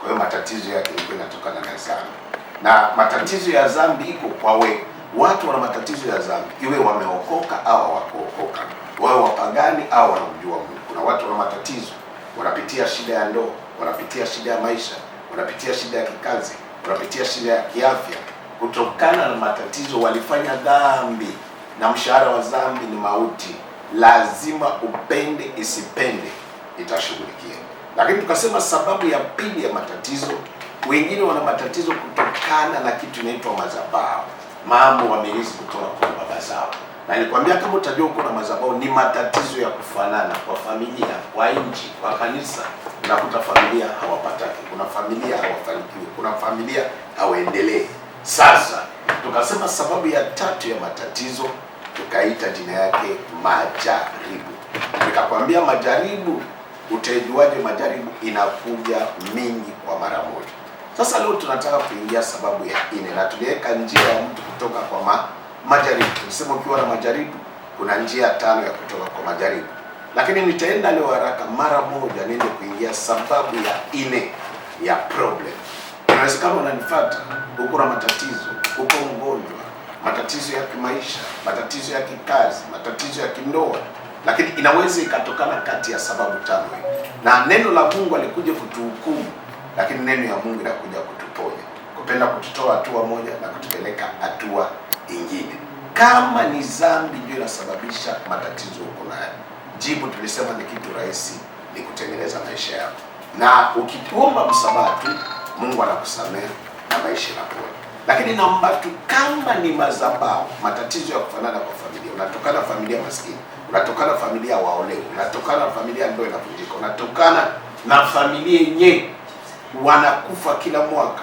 Kwa hiyo matatizo yake ilikuwa inatokana na dhambi, na matatizo ya dhambi iko kwa watu wana matatizo ya dhambi, iwe wameokoka au hawakuokoka, wawe wapagani au wanamjua Mungu. Kuna watu wana matatizo, wanapitia shida ya ndoa, wanapitia shida ya maisha, wanapitia shida ya kikazi, wanapitia shida ya kiafya. Kutokana na matatizo walifanya dhambi, na mshahara wa dhambi ni mauti. Lazima upende isipende itashughulikia. Lakini tukasema sababu ya pili ya matatizo, wengine wana matatizo kutokana na kitu inaitwa madhabahu, mambo wamerithi kutoka kwa baba zao. Na nilikwambia kama utajua uko na madhabahu, ni matatizo ya kufanana kwa familia, kwa nchi, kwa kanisa. Unakuta familia hawapataki, kuna familia hawafanikiwi, kuna familia hawaendelee. Sasa tukasema sababu ya tatu ya matatizo tukaita jina yake majaribu. Nikakwambia majaribu, utajuaje majaribu inakuja mingi kwa mara moja? Sasa leo tunataka kuingia sababu ya 4, na tuliweka njia ya mtu kutoka kwa majaribu. Tulisema ukiwa na majaribu kuna njia 5 ya kutoka kwa majaribu, lakini nitaenda leo haraka mara moja niende kuingia sababu ya 4 ya problem. Inawezekana unanifuata, uko na matatizo, uko mgonjwa, matatizo ya kimaisha, matatizo ya kikazi, matatizo ya kindoa, lakini inaweza ikatokana kati ya sababu 5. Na neno la Mungu alikuja kutuhukumu, lakini neno ya Mungu inakuja kutuponya, kupenda kututoa hatua moja na kutupeleka hatua ingine. Kama ni dhambi ndio inasababisha matatizo uko nayo, jibu tulisema ni kitu rahisi, ni kutengeneza maisha yako. Na ukiomba msamaha tu, Mungu anakusamehe na maisha yanapona. Lakini namba 2, kama ni madhabahu, matatizo ya kufanana kwa familia, unatokana familia maskini, unatokana familia waolewe, unatokana familia ndoa inavunjika, unatokana na familia yenyewe wanakufa kila mwaka,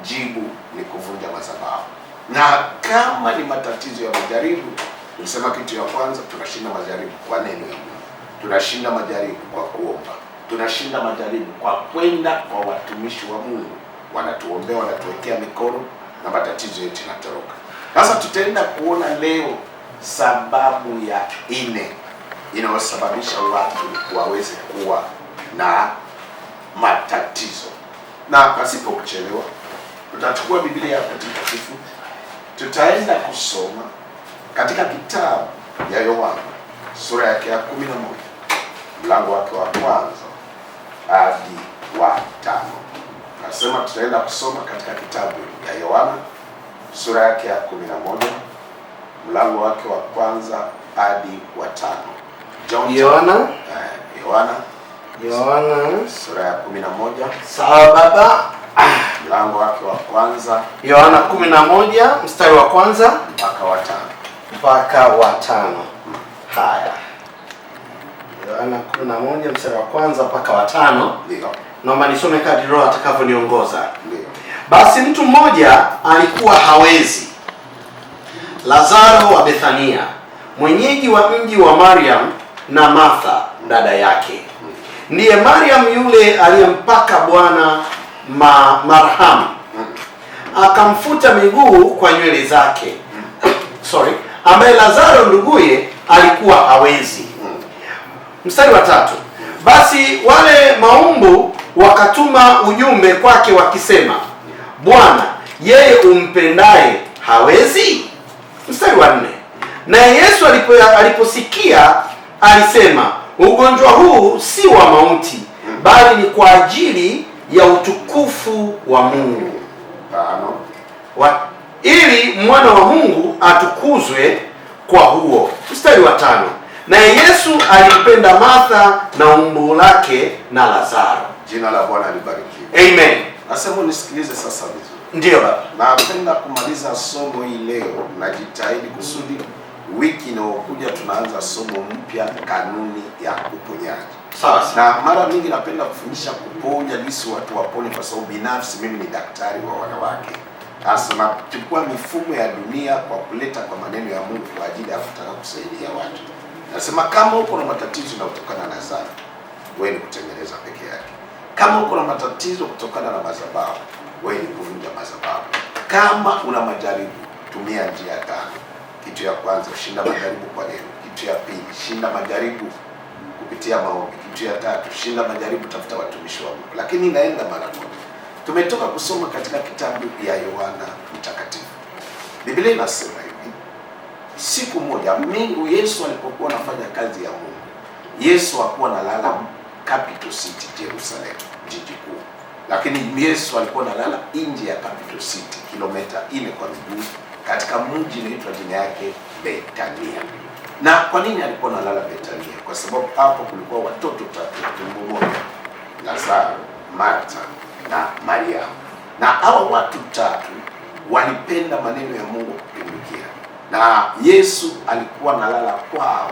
jibu ni kuvunja madhabahu. Na kama ni matatizo ya majaribu, tulisema kitu ya kwanza, tunashinda majaribu kwa neno ya Mungu, tunashinda majaribu kwa kuomba, tunashinda majaribu kwa kwenda kwa watumishi wa Mungu, wanatuombea, wanatuwekea mikono na matatizo yetu yanatoroka. Sasa tutaenda kuona leo sababu ya 4 inayosababisha watu waweze kuwa na matatizo. Na pasipo kuchelewa, tutachukua Biblia ya Takatifu, tutaenda kusoma katika kitabu ya Yohana sura yake ya 11 mlango wake wa kwanza hadi wa 5. Nasema tutaenda kusoma katika kitabu ya Yohana sura yake ya 11 mlango wake wa kwanza hadi wa 5. Yohana sura ya 11. Sawa baba. Mlango wake wa kwanza. Yohana 11 mstari wa kwanza mpaka wa 5. Haya. Yohana 11 mstari wa kwanza mpaka wa 5. Ndio. Naomba nisome kadri Roho atakavyoniongoza. Ndio. Basi mtu mmoja alikuwa hawezi, Lazaro wa Bethania, mwenyeji wa mji wa Mariam na Martha dada yake. Ndiye Mariam yule aliyempaka Bwana marhamu, akamfuta miguu kwa nywele zake. Ambaye Lazaro nduguye alikuwa hawezi. Mstari wa 3. Basi wale maumbu wakatuma ujumbe kwake wakisema, Bwana, yeye umpendaye hawezi? Mstari wa 4. Naye Yesu aliposikia alisema, ugonjwa huu si wa mauti, bali ni kwa ajili ya utukufu wa Mungu, ili mwana wa Mungu atukuzwe kwa huo. Mstari wa 5. Naye Yesu alimpenda Martha na umbu lake na Lazaro. Jina la Bwana libarikiwe. Amen. Nasema nisikilize sasa vizuri. Ndio baba. Napenda kumaliza somo hii leo, najitahidi kusudi wiki inayokuja tunaanza somo mpya, kanuni ya uponyaji. Sawa. Na mara mingi napenda kufundisha kuponya jinsi watu wapone, kwa sababu binafsi mimi ni daktari wa wanawake. Sasa nachukua mifumo ya dunia kwa kuleta kwa maneno ya Mungu kwa ajili ya kutaka kusaidia watu. Nasema kama uko na matatizo yanayotokana na dhambi, wewe ni kutengeneza peke yake. Kama uko na matatizo kutokana na madhabahu, wewe ni kuvunja madhabahu. Kama una majaribu, tumia njia 5. Kitu ya kwanza, shinda majaribu kwa neno. Kitu ya pili, shinda majaribu kupitia maombi. Kitu ya 3, shinda majaribu, tafuta watumishi wa Mungu. Lakini inaenda mara moja. Tumetoka kusoma katika kitabu ya Yohana Mtakatifu. Biblia inasema hivi, siku moja Yesu alipokuwa anafanya kazi ya Mungu, Yesu hakuwa analala capital city Jerusalem, jiji kuu, lakini Yesu alikuwa analala nje ya capital city, kilomita 4 kwa miguu, katika mji unaitwa jina yake Betania. Na kwa nini alikuwa analala Betania? Kwa sababu hapo kulikuwa watoto 3 tumbo moja, Lazaro, Martha na Mariamu. Na hawa watu 3 walipenda maneno ya Mungu kupindukia, na Yesu alikuwa analala kwao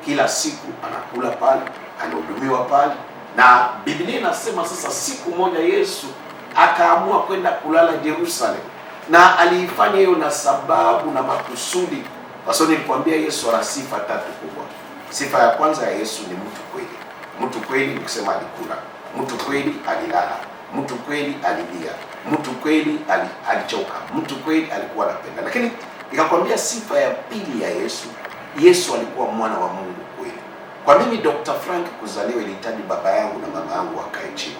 kila siku, anakula pale, anahudumiwa pale. Na Biblia inasema sasa siku moja Yesu akaamua kwenda kulala Jerusalem, na aliifanya hiyo na sababu na makusudi, kwa sababu nilikwambia Yesu ana sifa 3 kubwa. Sifa ya kwanza ya Yesu ni mtu kweli. Mtu kweli ni kusema alikula, mtu kweli alilala, mtu kweli alilia, mtu kweli alichoka, mtu kweli alikuwa anapenda. Lakini nikakwambia sifa ya pili ya Yesu, Yesu alikuwa mwana wa Mungu kweli. Kwa mimi Dr. Frank kuzaliwa ilihitaji baba yangu na mama yangu wakae chini,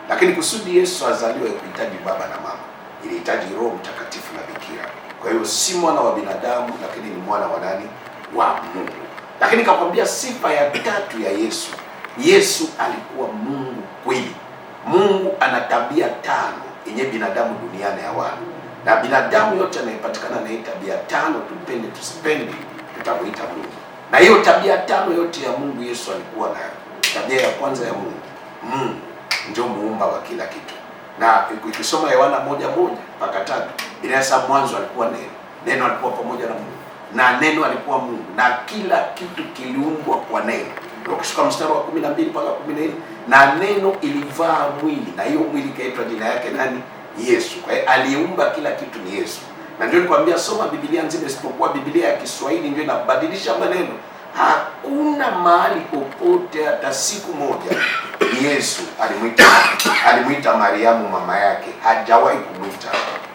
lakini kusudi Yesu azaliwe kuhitaji baba na mama, ilihitaji Roho Mtakatifu na bikira. Kwa hiyo si mwana wa binadamu, lakini ni mwana wa nani? Wa Mungu. Lakini nikakwambia sifa ya 3 ya Yesu, Yesu alikuwa Mungu kweli. Mungu ana tabia 5 yenye binadamu duniani hawana, na binadamu yote anayepatikana na hii tabia 5, tupende tusipende, tutamuita Mungu. Na hiyo tabia 5 yote ya Mungu Yesu alikuwa nayo. Tabia ya kwanza ya Mungu, Mungu ndio muumba wa kila kitu. Na ukisoma Yohana 1:1 mpaka 3, inasema mwanzo alikuwa neno, neno alikuwa pamoja na Mungu, na neno alikuwa Mungu, na kila kitu kiliumbwa kwa neno. Ukishuka mstari wa 12 mpaka 14, na neno ilivaa mwili, na hiyo mwili kaitwa jina yake nani? Yesu. Kwa hiyo aliumba kila kitu ni Yesu. Na ndio nikwambia soma Biblia nzima, isipokuwa Biblia ya Kiswahili ndio inabadilisha maneno. Hakuna mahali popote hata siku moja Yesu alimuita Mariamu mama yake, hajawahi kumuita.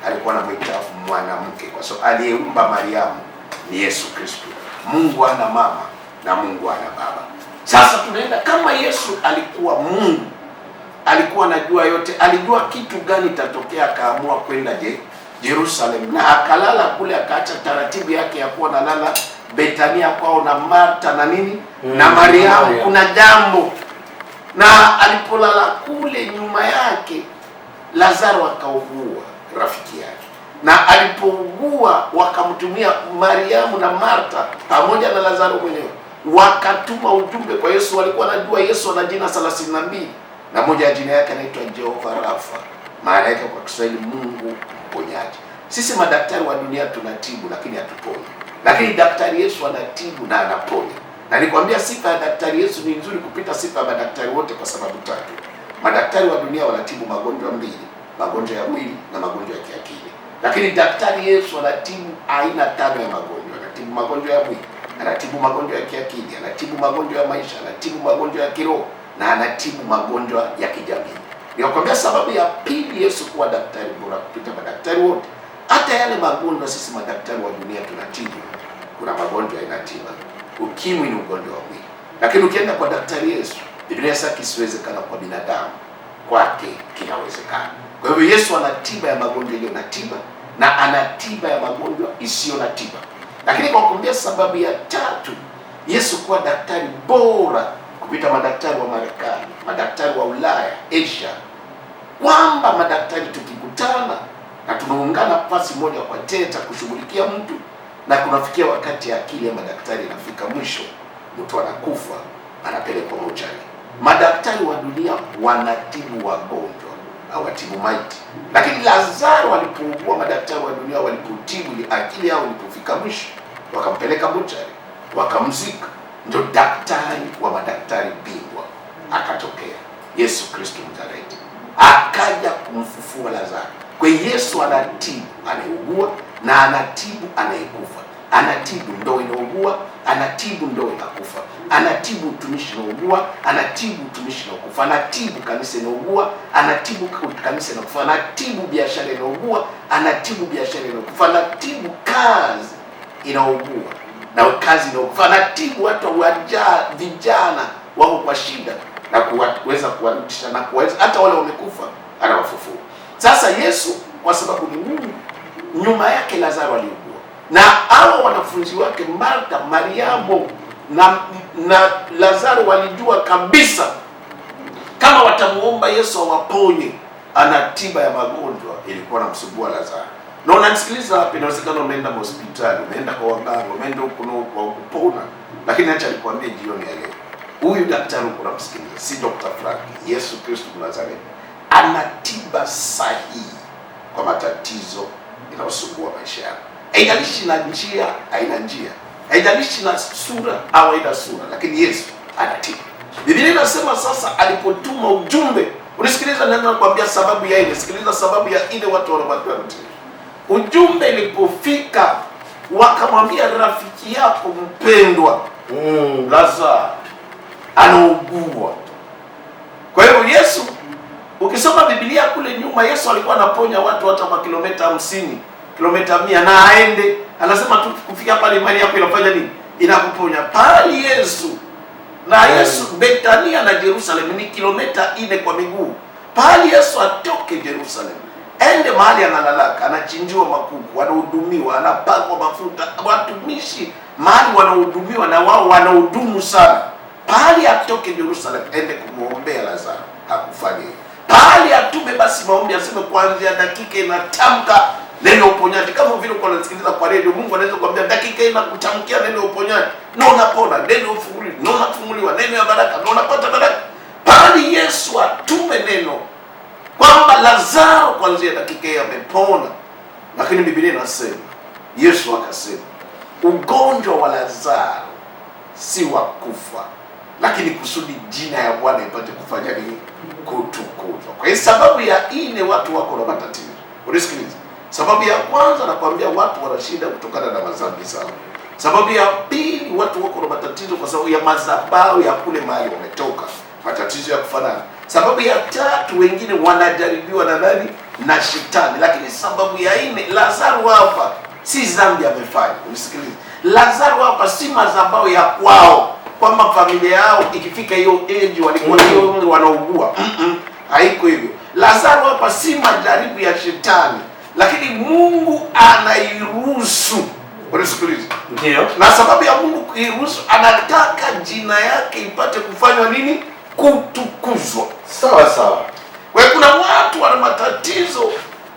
Alikuwa anamuita mwanamke, kwa sababu aliyeumba Mariamu ni Yesu Kristo. Mungu hana mama na Mungu hana baba. Sasa tunaenda kama Yesu alikuwa Mungu, alikuwa anajua yote, alijua kitu gani itatokea, akaamua kwenda Jerusalem, na akalala kule, akaacha taratibu yake ya kuwa nalala Betania kwao na Martha na nini na Mariamu. Kuna jambo, na alipolala kule nyuma yake Lazaro akaugua, rafiki yake, na alipougua wakamtumia Mariamu na Martha pamoja na Lazaro mwenyewe, wakatuma ujumbe kwa Yesu. Walikuwa wanajua Yesu ana jina 32, na moja ya jina yake anaitwa Jehova Rafa, maana yake kwa Kiswahili Mungu mponyaji. Sisi madaktari wa dunia tunatibu lakini hatuponi, lakini daktari Yesu anatibu na anaponya. Na nikwambia sifa ya daktari Yesu ni nzuri kupita sifa ya madaktari wote kwa sababu 3. Madaktari wa dunia wanatibu magonjwa 2, magonjwa ya mwili na magonjwa ya kiakili, lakini daktari Yesu anatibu aina 5 ya magonjwa. Anatibu magonjwa ya mwili, anatibu magonjwa ya kiakili, anatibu magonjwa ya maisha, anatibu magonjwa ya kiroho, na anatibu magonjwa ya kijamii. Nikakwambia sababu ya pili Yesu kuwa daktari bora kupita madaktari wote, hata yale magonjwa sisi madaktari wa dunia tunatibu. Kuna magonjwa yanatiba. Ukimwi ni ugonjwa wa mwili, lakini ukienda kwa daktari Yesu, Biblia inasema kisiwezekana kwa binadamu, kwake kinawezekana. Kwa hivyo Yesu ana tiba ya magonjwa iliyo na tiba, na ana tiba ya magonjwa isiyo na tiba. Lakini kwa kuambia sababu ya 3 Yesu kuwa daktari bora kupita madaktari wa Marekani, madaktari wa Ulaya, Asia, kwamba madaktari tukikutana na tunaungana pasi moja kwa teta kushughulikia mtu, na kunafikia wakati akili ya madaktari inafika mwisho, mtu anakufa, anapelekwa mochari. Madaktari wa dunia wanatibu wagonjwa, hawatibu maiti. Lakini Lazaro alipougua, madaktari wa dunia walipotibu akili yao ilipofika mwisho, wakampeleka mochari, wakamzika. Ndio daktari wa madaktari bingwa akatokea, Yesu Kristo Mnazareti, akaja kumfufua Lazaro. Kwa Yesu anatibu anayeugua na anatibu anayekufa. Anatibu ndoa inaugua, anatibu ndoa inakufa, anatibu utumishi unaugua, anatibu utumishi unakufa, anatibu kanisa inaugua, anatibu kanisa inakufa, anatibu biashara inaugua, anatibu biashara inakufa, anatibu kazi inaugua na kazi inakufa, anatibu watu vijana wako kwa shida na kuweza kuwarudisha, na kuweza hata wale wamekufa anawafufua. Sasa Yesu kwa sababu ni Mungu, nyuma yake Lazaro aliugua, na hao wanafunzi wake Martha, Mariamu na Lazaro walijua kabisa kama watamuomba Yesu awaponye, ana tiba ya magonjwa ilikuwa namsumbua Lazaro. Na unanisikiliza hapa, inawezekana umeenda hospitali, umeenda kwa waganga, umeenda huko kwa kupona, lakini acha nikwambie jioni ya leo, huyu daktari uko namsikiliza si Dr. Frank, Yesu Kristo Mnazareti ana tiba sahihi kwa matatizo inayosumbua maisha yako. Haijalishi na njia, haina njia, haijalishi na sura au haina sura, lakini Yesu anatibu. Biblia inasema sasa alipotuma ujumbe, unisikiliza neno nakwambia sababu ya ile, sikiliza sababu ya ile watu wanapata matatizo. Ujumbe ilipofika wakamwambia rafiki yako mpendwa Lazaro anaugua. Kwa hiyo Yesu, ukisoma Biblia kule nyuma, Yesu alikuwa anaponya watu hata kwa kilomita 50, kilomita 100, na aende anasema tu kufika pale imani yako inafanya nini? Inakuponya. Pale Yesu na Yesu Bethania na Yerusalemu ni kilomita 4 kwa miguu. Pale Yesu atoke Yerusalemu ende mahali analalaka, anachinjiwa makuku, anahudumiwa, anapakwa mafuta, watumishi mahali wanahudumiwa na wao wanahudumu sana. Pale atoke Yerusalemu ende kumuombea Lazaro, hakufanya. Pale atume basi maombi, aseme kuanzia dakika inatamka neno uponyaji. Kama vile uko unasikiliza kwa radio, Mungu anaweza kuambia dakika inakutamkia neno uponyaji, na unapona, neno ufunguliwa, na unafunguliwa, neno ya baraka, na unapata baraka. Pale Yesu atume neno kwamba Lazaro kuanzia dakika hii amepona. Lakini Biblia inasema Yesu akasema ugonjwa wa Lazaro si wa kufa, lakini kusudi jina ya Bwana ipate kufanya nini? Kutukuzwa. Kwa hiyo sababu ya ine watu wako na matatizo. Unisikilize. Sababu ya kwanza nakwambia watu wana shida kutokana na madhambi zao. Sababu ya pili watu wako na matatizo kwa sababu ya madhabahu ya kule mahali wametoka, matatizo ya kufanana. Sababu ya tatu wengine wanajaribiwa na nani? Na shetani. Lakini sababu ya ine, Lazaro hapa si dhambi amefanya. Unisikilize. Lazaro hapa si madhabahu ya kwao, kwamba familia yao ikifika hiyo age walikuwa ndio wanaugua. Haiko hivyo. Lazaro hapa si majaribu ya shetani, lakini Mungu anairuhusu. Unisikilize. Ndio. Na sababu ya Mungu kuiruhusu, anataka jina yake ipate kufanywa nini? Kutukuzwa. Sawa sawa. Kwa kuna watu wana matatizo,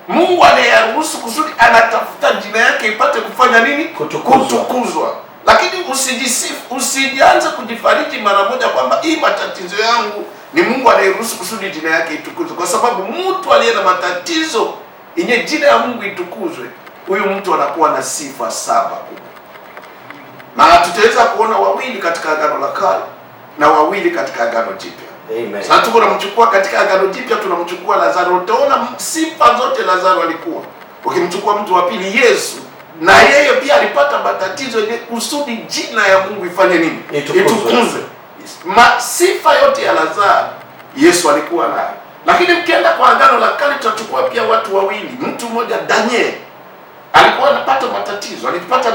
Mungu anayaruhusu kusudi anatafuta jina yake ipate kufanya nini? Kutukuzwa. Lakini usijisifu, usianze kujifariji mara moja kwamba hii matatizo yangu ni Mungu anayeruhusu kusudi jina yake itukuzwe. Kwa sababu mtu aliye na matatizo yenye jina ya Mungu itukuzwe, huyu mtu anakuwa na sifa 7 kubwa. Na tutaweza kuona wawili katika Agano la Kale na wawili katika Agano Jipya. Amen. Sasa tuko tunamchukua katika Agano Jipya, tunamchukua Lazaro. Utaona sifa zote Lazaro alikuwa. Ukimchukua mtu wa pili Yesu, na yeye pia alipata matatizo yenye kusudi jina ya Mungu ifanye nini? Itukuzwe. Sifa yote ya Lazaro Yesu alikuwa nayo. Lakini mkienda kwa Agano la Kale tutachukua pia watu wawili. Mtu mmoja Daniel alikuwa anapata matatizo, alipata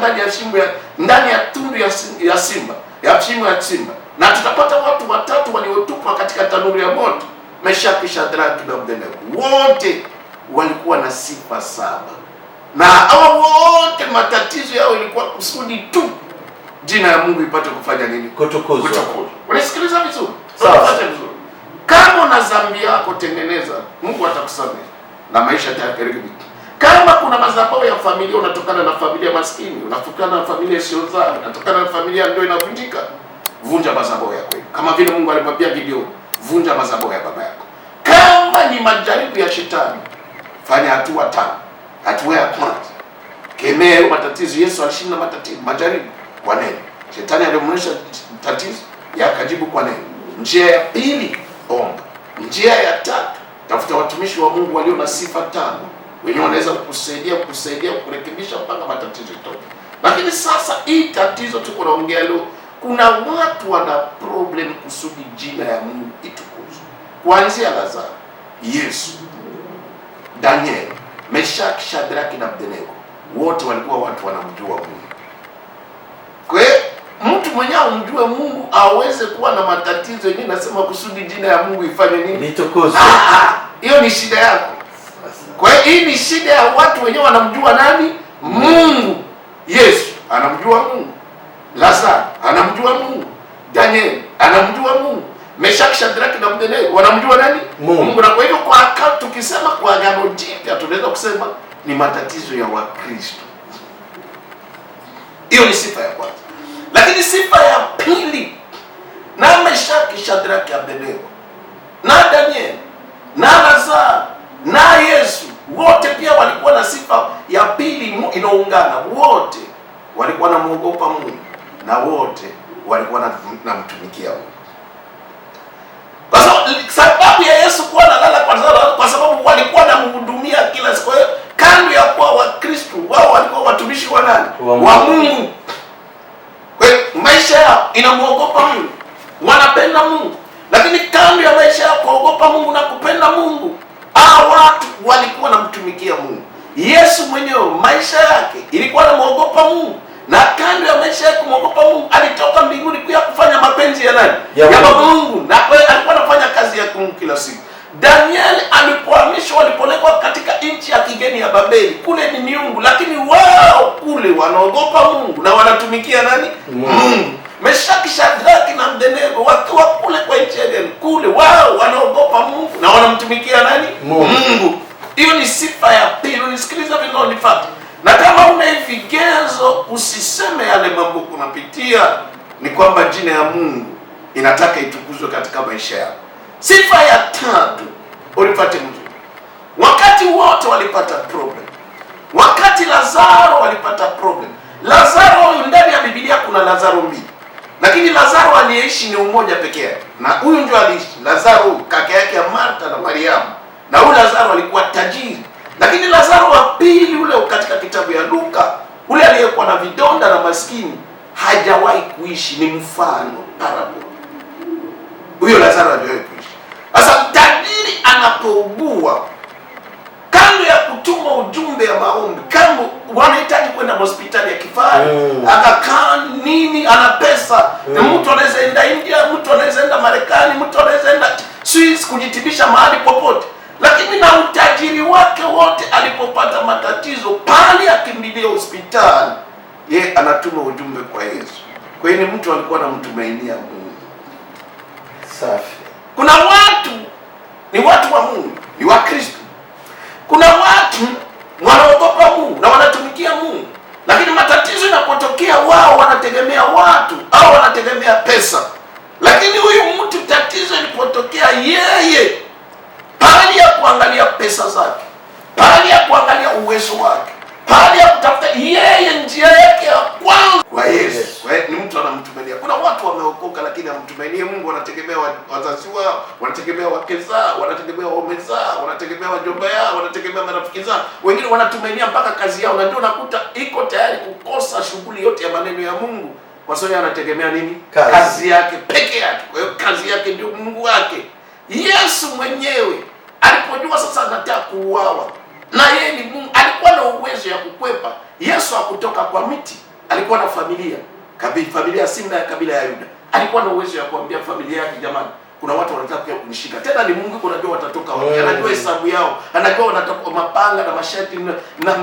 ndani ya tundu ya simba, ya shimo ya simba. Na tutapata watu watatu waliotupwa katika tanuru ya moto, Meshaki, Shadraka na Abednego. Wote walikuwa na sifa 7. Na hao wote matatizo yao ilikuwa kusudi tu jina ya Mungu ipate kufanya nini? Kutukuzwa. Unasikiliza vizuri? Sawa. Kama una dhambi yako tengeneza, Mungu atakusamehe na maisha yatarekebika. Kama kuna madhabahu ya familia, unatokana na familia maskini, unatokana na familia isiyozaa, unatokana na familia ndio inavunjika, vunja madhabahu yako. Kama vile Mungu alimwambia Gideon, vunja madhabahu ya baba yako. Kama ni majaribu ya shetani, fanya hatua 5. Hatua ya kwanza, kemea matatizo. Yesu alishinda matatizo, majaribu kwa neno. Shetani alimuonyesha tatizo, yakajibu kwa neno. Njia ya pili, omba. Njia ya tatu, tafuta watumishi wa Mungu walio na sifa 5. Wenyewe wanaweza kukusaidia kurekebisha mpaka matatizo itoke. Lakini sasa hii tatizo tuko naongea leo, kuna watu wana problem kusudi jina ya Mungu itukuzwe. Kuanzia Lazaro, Yesu, Daniel, Meshaki, Shadraka na Abednego, wote walikuwa watu wanamjua Mungu. Kwa hiyo mtu mwenyewe umjue Mungu aweze kuwa na matatizo yenyewe, nasema kusudi jina ya Mungu ifanye nini? Itukuzwe. Hiyo ni shida yako. hii ni shida ya watu wenyewe, wanamjua nani? Mungu. Yesu anamjua Mungu, Lazaro anamjua Mungu, Daniel anamjua Mungu, Meshaki, Shadraka na Abednego wanamjua nani? Mungu. Na kwa hivyo tukisema kwa Agano Jipya tunaweza kusema ni matatizo ya Wakristo. Hiyo ni sifa ya kwanza. Lakini sifa ya pili, na Meshaki, Shadraka, Abednego na Daniel na Lazaro na Yesu wote pia walikuwa na sifa ya pili inaungana. Wote walikuwa wanamwogopa Mungu na wote walikuwa wanamtumikia Mungu. Kwa sababu ya Yesu kuwa analala kwa sababu walikuwa wanamhudumia kila siku. Kando ya kuwa Wakristo, wao walikuwa watumishi wa nani? Wa Mungu. Kwa hiyo maisha yao inamwogopa Mungu, wanapenda Mungu. Lakini kando ya maisha yao kuogopa Mungu na kupenda Mungu, hao watu walikuwa wanamtumikia Mungu. Yesu mwenyewe maisha yake ilikuwa anamwogopa Mungu, na kando ya maisha yake kumwogopa Mungu alitoka mbinguni kuja kufanya mapenzi ya nani? Ya Mungu. Na kwa hiyo alikuwa anafanya kazi ya Mungu kila siku. Danieli alipohamishwa, walipelekwa katika nchi ya kigeni ya Babeli, kule ni miungu, lakini wao kule wanaogopa Mungu na wanatumikia nani? Mungu. Meshaki, Shadraka na Abednego wakiwa kule kwa nchi ya kigeni, kule wao wanaogopa Mungu na wanamtumikia nani? Mungu. Hiyo ni sifa ya pili. Unisikiliza vinonifuata. Na kama una vigezo, usiseme yale mambo kunapitia, ni kwamba jina ya Mungu inataka itukuzwe katika maisha yako. Sifa ya tatu, ulipate mzuri. Wakati wote walipata problem. Wakati Lazaro walipata problem. Lazaro, ndani ya Biblia kuna Lazaro mbili, lakini Lazaro aliyeishi ni umoja pekee yake, na huyu ndio aliishi. Lazaro kaka yake ya Martha na Mariamu, na huyu Lazaro alikuwa tajiri. Lakini Lazaro wa pili, ule katika kitabu ya Luka, ule aliyekuwa na vidonda na maskini, hajawahi kuishi, ni mfano, parable. Huyo Lazaro hajawahi kuishi. Sasa tajiri anapougua, kando ya kutuma ujumbe ya maombi, kama wanahitaji kwenda hospitali ya kifahari, akakaa nini, ana pesa, mtu anaweza enda India, mtu anaweza enda Marekani, mtu anaweza enda Swiss kujitibisha mahali popote. Lakini na utajiri wake wote, alipopata matatizo, pale akimbilia hospitali, ye anatuma ujumbe kwa Yesu. Kwa hiyo ni mtu alikuwa anamtumainia Mungu. Safi. Kuna watu ni watu wa Mungu, ni wa Kristo. Kuna watu wanaogopa Mungu na wanatumikia Mungu, lakini matatizo yanapotokea, wao wanategemea watu au wanategemea pesa. Lakini huyu mtu tatizo ilipotokea, yeye pale ya kuangalia pesa zake, pale ya kuangalia uwezo wake, pale ya kutafuta, yeye njia yake ya kwanza kwa Yesu. Ni mtu anamtumainia. Kuna watu wameokoka lakini hamtumainie Mungu, wanategemea wazazi wao, wanategemea wake zao, wanategemea waume zao, wanategemea wajomba yao, wanategemea marafiki zao. Wengine wanatumainia mpaka kazi yao, na ndio unakuta iko tayari kukosa shughuli yote ya maneno ya Mungu kwa sababu anategemea nini? Kazi yake peke yake. Kwa hiyo kazi yake ndio Mungu wake. Yesu mwenyewe alipojua sasa anataka kuuawa, na yeye ni Mungu, alikuwa na uwezo ya kukwepa. Yesu hakutoka kwa miti, alikuwa na familia, familia Simba ya kabila ya Yuda. Alikuwa na uwezo ya kuambia familia yake, jamani, kuna watu wanataka pia kunishika. Tena ni Mungu, unajua watatoka wapi, anajua hesabu yao, anajua wanatoka mapanga na mashati na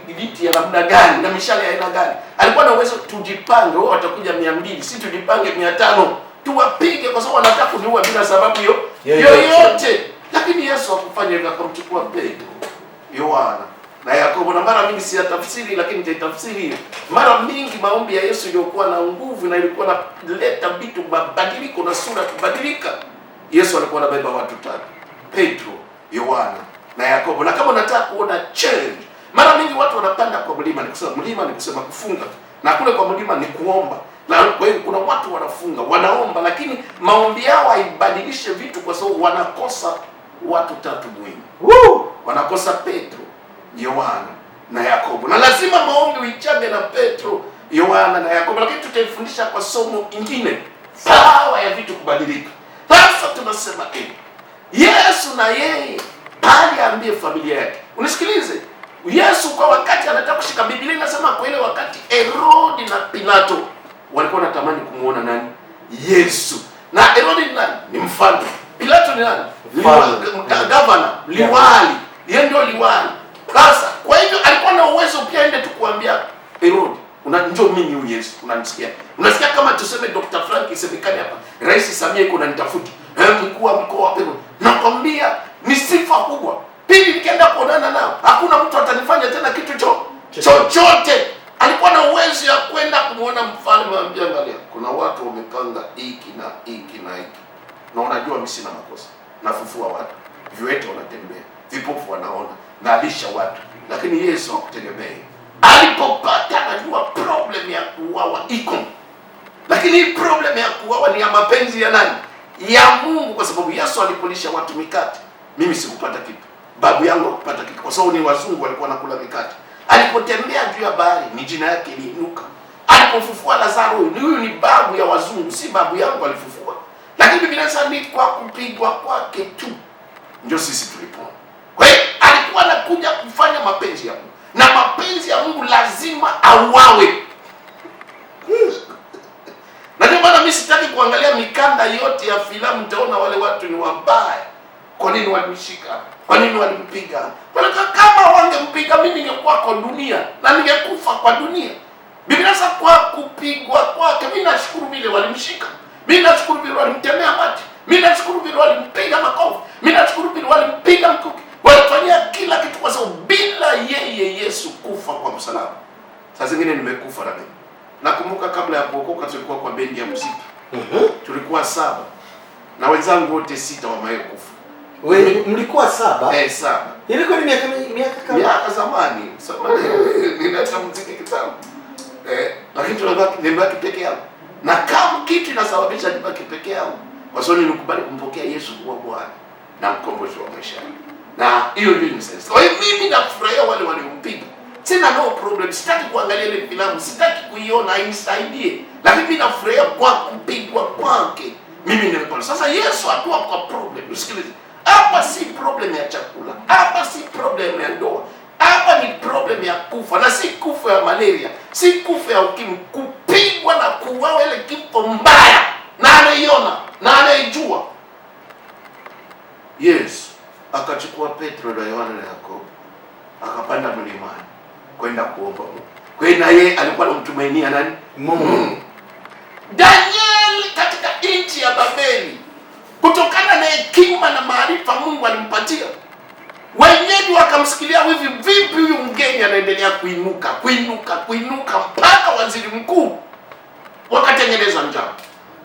viti ya namna gani na mishale ya aina gani. Alikuwa na uwezo, tujipange, wao watakuja 200, si tujipange 500, tuwapige kwa sababu wanataka kuniua bila sababu yoyote. Lakini Yesu hakufanya hivyo, akamchukua Petro, Yohana na Yakobo. Na mara mingi si tafsiri, lakini nitaitafsiri. Mara mingi maombi ya Yesu ilikuwa na nguvu na ilikuwa na leta vitu mabadiliko na sura kubadilika. Yesu alikuwa anabeba watu tatu: Petro, Yohana na Yakobo. Na kama unataka kuona change, mara mingi watu wanapanda kwa mlima, nikisema mlima ni kusema kufunga, na kule kwa mlima ni kuomba. Na kwa hiyo kuna watu wanafunga, wanaomba, lakini maombi yao haibadilishe vitu kwa sababu wanakosa watu tatu muhimu. Wanakosa Petro, Yohana na Yakobo. Na lazima maombi uichage na Petro, Yohana na Yakobo, lakini tutaifundisha kwa somo ingine, sawa, ya vitu kubadilika. Sasa tunasema Yesu na yeye pale aambie familia yake. Unisikilize. Yesu kwa wakati anataka kushika, Biblia inasema kwa ile wakati Herodi na Pilato walikuwa wanatamani kumuona nani? Yesu. Na Herodi ni nani? Ni mfalme. Pilato ni nani? Gavana, liwali. Yeye ndio liwali. Sasa kwa hivyo alikuwa na uwezo pia ende tu kuambia Herode, njoo mimi huyu Yesu, unanisikia? Unasikia kama tuseme Dr. Frank isemekane hapa, Rais Samia iko ananitafuta. Mkuu wa mkoa wa Peru. Nakwambia ni sifa kubwa. Pili nikienda kuonana nao, hakuna mtu atanifanya tena kitu chochote. Alikuwa na uwezo ya kwenda kumuona mfalme, anambia angalia, kuna watu wamepanga hiki na hiki na hiki. Na unajua mimi sina makosa. Nafufua watu. Viwete wanatembea, vipofu wanaona, naalisha watu. Lakini Yesu hakutegemea. Alipopata anajua problem ya kuuawa iko. Lakini hii problem ya kuuawa ni ya mapenzi ya nani? Ya Mungu, kwa sababu Yesu alipolisha watu mikate. Mimi sikupata kitu. Babu yangu hakupata kitu kwa sababu ni wazungu walikuwa wanakula mikate. Alipotembea juu ya bahari ni jina yake iliinuka. Alipofufua Lazaro, huyu ni babu ya wazungu, si babu yangu alifufua. Lakini Biblia inasema ni kwa kupigwa kwake tu ndio sisi tulipona. Kwa hiyo alikuwa anakuja kufanya mapenzi ya Mungu. Na mapenzi ya Mungu lazima auawe. Na ndio maana mimi sitaki kuangalia mikanda yote ya filamu, mtaona wale watu ni wabaya. Kwa nini walimshika? Kwa nini walimpiga? Kama wangempiga mimi ningekuwa kwa dunia na ningekufa kwa dunia. Biblia inasema kwa kupigwa kwake. Mimi nashukuru vile walimshika. Mimi nashukuru vile walimtemea mate. Mimi nashukuru vile walimpiga makofi. Mimi nashukuru vile walimpiga mkuki. Walifanyia kila kitu kwa sababu bila yeye Yesu kufa kwa msalaba. Saa zingine nimekufa na mimi. Nakumbuka kabla ya kuokoka tulikuwa kwa bendi ya muziki. Tulikuwa 7. Na wenzangu wote 6 wamekufa. Wewe mlikuwa 7? 7. Ilikuwa ni miaka zamani. Ninacha muziki kitambo. Lakini nimebaki peke yangu. Na kama kitu inasababisha nibaki peke yangu, kwa sababu nilikubali kumpokea Yesu kuwa Bwana na mkombozi wa maisha yangu. Na hiyo ndio inasaidia. Kwa hiyo mimi nafurahia wale waliompiga. Sina no problem. Sitaki kuangalia ile filamu, sitaki kuiona, hainisaidie. Lakini mimi nafurahia kwa kupigwa kwake. Mimi nimepona. Sasa Yesu hakuwa kwa problem. Usikilize. Hapa si problem ya chakula. Hapa si problem ya ndoa. Hapa ni problem ya kufa, na si kufa ya malaria, si kufa ya ukimwi, kupigwa na kuuawa, ile kifo mbaya na anaiona na anaijua. Yes, akachukua Petro na Yohana na Yakobo, akapanda mlimani kwenda kuomba Mungu. Kwa hiyo na yeye alikuwa anamtumainia nani? Mungu. Daniel katika nchi ya Babeli, kutokana na hekima na maarifa Mungu alimpatia, wenyeji wakamsikilia hivi, vipi huyu mgeni anaendelea kuinuka mpaka waziri mkuu. Wakatengeneza njama,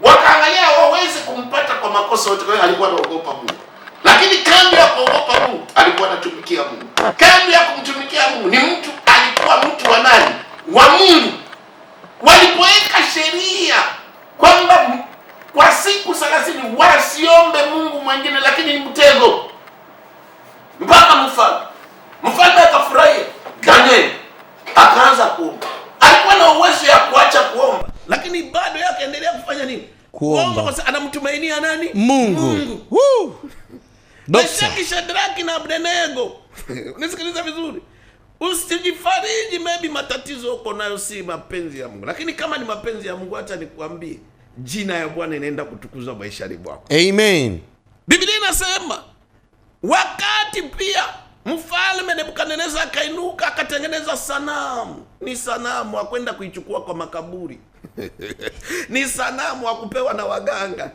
wakaangalia waweze kumpata kwa makosa yote. Kwa hiyo alikuwa anaogopa Mungu, lakini kando ya kuogopa Mungu alikuwa anatumikia Mungu. Kando ya kumtumikia Mungu ni mtu, alikuwa mtu wa nani? Wa Mungu. Walipoweka sheria kwamba kwa siku 30 wasiombe Mungu mwingine, lakini ni mtego, mpaka mfalme akafurahia. Daniel akaanza kuomba. Alikuwa na uwezo ya kuacha kuomba, lakini bado yake endelea kufanya nini? Kuomba, kwa sababu anamtumainia nani? Mungu. Meshaki, Shadraki na Abednego. Unisikiliza vizuri. Usijifariji maybe matatizo uko nayo si mapenzi ya Mungu. Lakini kama ni mapenzi ya Mungu, acha nikwambie, jina ya Bwana inaenda kutukuzwa maishani mwako. Amen. Biblia inasema wakati pia mfalme Nebukadneza akainuka akatengeneza sanamu. Ni sanamu akwenda kuichukua kwa makaburi. Ni sanamu akupewa na waganga.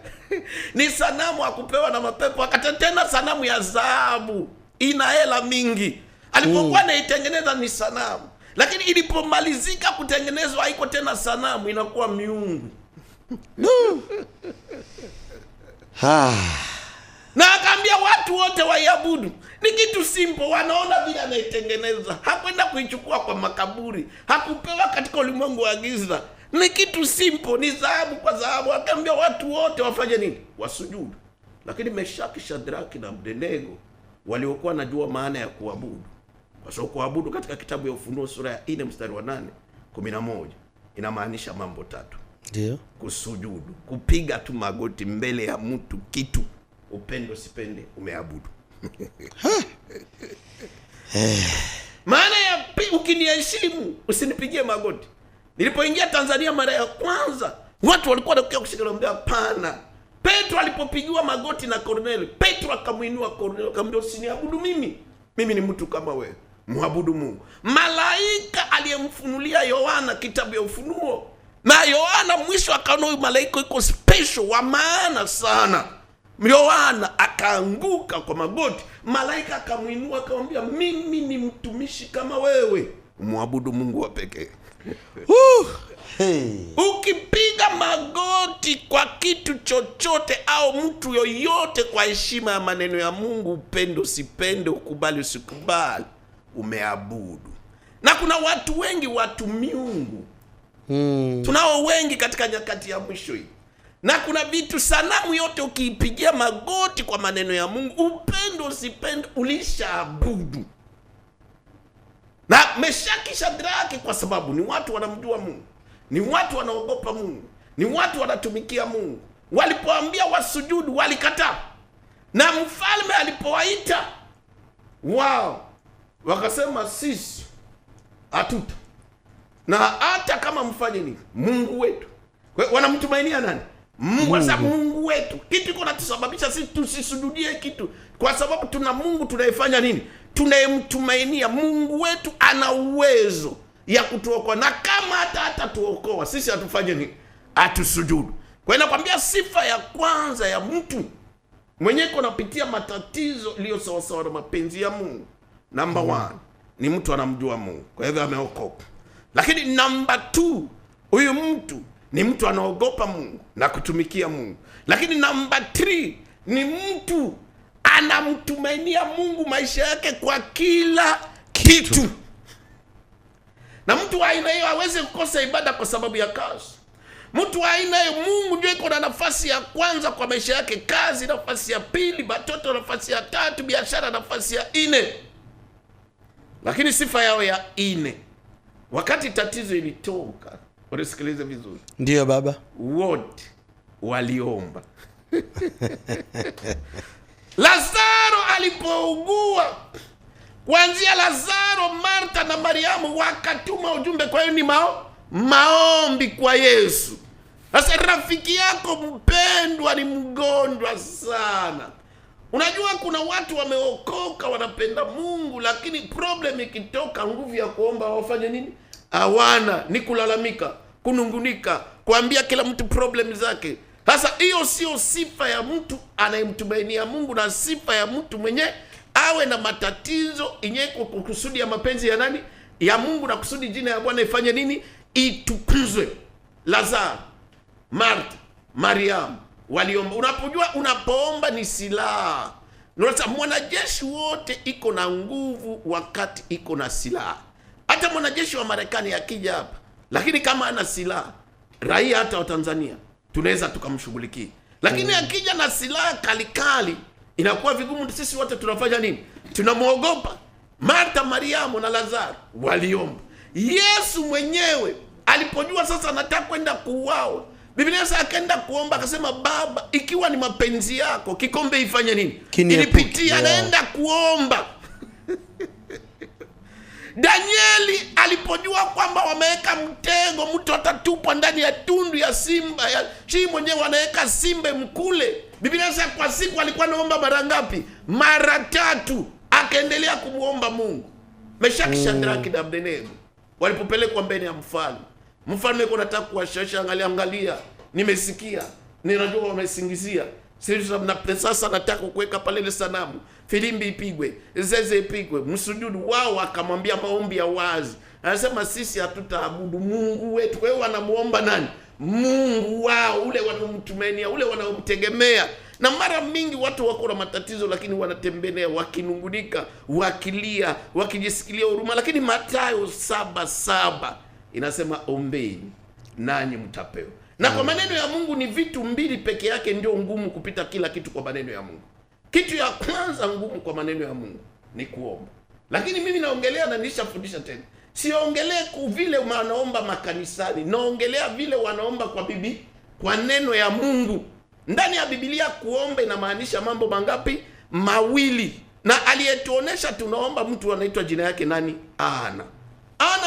Ni sanamu akupewa na mapepo. Akatena sanamu ya dhahabu, ina hela mingi. Alipokuwa anaitengeneza ni sanamu, lakini ilipomalizika kutengenezwa haiko tena sanamu, inakuwa miungu. Na akaambia watu wote waiabudu. Ni kitu simple, wanaona vile anaitengeneza. Hakwenda kuichukua kwa makaburi, hakupewa katika ulimwengu wa giza. Ni kitu simple, ni dhahabu kwa dhahabu. Akaambia watu wote wafanye nini? Wasujudu. Lakini Meshaki, Shadraki na Abednego waliokuwa najua maana ya kuabudu. Kwa sababu kuabudu katika kitabu ya Ufunuo sura ya 4 mstari wa 8-11 inamaanisha mambo 3. Ndio. Kusujudu, kupiga tu magoti mbele ya mtu kitu, upendo sipende, umeabudu. Maana ya ukiniheshimu usinipigie magoti. Nilipoingia Tanzania mara ya kwanza, watu walikuwa wanakuja kushikilia, hapana. Petro alipopigiwa magoti na Kornelio, Petro akamuinua Kornelio, akamwambia usiniabudu mimi ni mtu kama wewe. Mwabudu Mungu. Malaika aliyemfunulia Yohana kitabu ya Ufunuo, na Yohana mwisho akaona huyu malaika iko special wa maana sana. Yohana akaanguka kwa magoti, malaika akamwinua akamwambia, mimi ni mtumishi kama wewe, mwabudu Mungu wa pekee. Hey. Ukipiga magoti kwa kitu chochote au mtu yoyote kwa heshima ya maneno ya Mungu, upende usipende, ukubali usikubali, umeabudu. Na kuna watu wengi watu miungu. Tunao wengi katika nyakati ya mwisho hii. Na kuna vitu, sanamu yote ukiipigia magoti kwa maneno ya Mungu, upende usipende, ulishaabudu. Na Meshaki, Shadraki, kwa sababu ni watu wanamjua Mungu, ni watu wanaogopa Mungu, ni watu wanatumikia Mungu, walipoambia wasujudu walikataa. Na mfalme alipowaita wao wakasema, sisi hatuta, na hata kama mfanye nini, Mungu wetu. Kwa hiyo wanamtumainia nani? Mungu. Kwa sababu Mungu wetu, kitu iko natusababisha sisi tusisujudie kitu, kwa sababu tuna Mungu tunayefanya nini, tunayemtumainia. Mungu wetu ana uwezo ya kutuokoa, na kama hata tuokoa sisi hatufanye nini, atusujudu. Kwa hiyo nakwambia, sifa ya kwanza ya mtu mwenye kunapitia matatizo iliyo sawa sawa na mapenzi ya Mungu, number 1 ni mtu anamjua Mungu, kwa hivyo ameokoka. Lakini number 2, huyu mtu ni mtu anaogopa Mungu na kutumikia Mungu. Lakini number 3 ni mtu anamtumainia Mungu maisha yake kwa kila kitu. Na mtu wa aina hiyo hawezi kukosa ibada kwa sababu ya kazi. Mtu wa aina hiyo Mungu ndio iko na nafasi ya kwanza kwa maisha yake, kazi nafasi ya pili, watoto nafasi ya 3, biashara nafasi ya 4. Lakini sifa yao ya 4, wakati tatizo ilitoka, unisikilize vizuri. Ndio baba. Wote waliomba. Lazaro alipougua, kuanzia Lazaro, Martha na Mariamu wakatuma ujumbe. Kwa hiyo ni maombi kwa Yesu. Sasa rafiki yako mpendwa ni mgonjwa sana. Unajua kuna watu wameokoka, wanapenda Mungu, lakini problem ikitoka, nguvu ya kuomba wafanye nini? Hawana. Ni kulalamika, kunungunika, kuambia kila mtu problem zake. Sasa hiyo sio sifa ya mtu anayemtumainia Mungu, na sifa ya mtu mwenye awe na matatizo yenye kusudi ya mapenzi ya nani? Ya Mungu, na kusudi jina ya Bwana ifanye nini? Itukuzwe. Lazaro, Martha, Mariamu waliomba. Unapojua unapoomba ni silaha. Unaweza, mwanajeshi wote iko na nguvu wakati iko na silaha. Hata mwanajeshi wa Marekani akija hapa, lakini kama ana silaha, raia hata wa Tanzania tunaweza tukamshughulikia. Lakini akija na silaha kalikali, inakuwa vigumu. Sisi wote tunafanya nini? Tunamuogopa. Martha, Mariamu na Lazaro waliomba. Yesu mwenyewe alipojua sasa anataka kwenda kuuawa, Biblia sasa akaenda kuomba, akasema, Baba, ikiwa ni mapenzi yako, kikombe ifanye nini? Ilipitia. Anaenda kuomba. Danieli alipojua kwamba wameweka mtego, mtu atatupwa ndani ya tundu ya simba, ya shimo mwenyewe wanaweka simba mkule. Biblia sasa kwa siku alikuwa anaomba mara ngapi? Mara 3. Akaendelea kumuomba Mungu. Meshaki, Shadraki na Abednego walipopelekwa mbele ya mfalme, mfalme yuko anataka kuwashosha, angalia, nimesikia, ninajua wamesingizia. Sasa nataka kuweka pale ile sanamu, filimbi ipigwe, zeze ipigwe, msujudu. Wao akamwambia maombi ya wazi. Anasema sisi hatutaabudu Mungu wetu. Kwa hiyo wanamuomba nani? Mungu wao, ule wanaomtumainia, ule wanaomtegemea. Na mara mingi watu wako na matatizo, lakini wanatembelea wakinungunika, wakilia, wakijisikilia huruma. Lakini Mathayo 7:7 inasema, ombeni nanyi mtapewa. Na kwa maneno ya Mungu ni vitu 2 peke yake ndio ngumu kupita kila kitu kwa maneno ya Mungu. Kitu ya kwanza ngumu kwa maneno ya Mungu ni kuomba. Lakini mimi naongelea, na nilishafundisha tena, siongelee vile wanaomba makanisani, naongelea vile wanaomba kwa neno ya Mungu. Ndani ya Biblia kuomba inamaanisha mambo mangapi? 2. Na aliyetuonesha tunaomba mtu anaitwa jina yake nani? Ana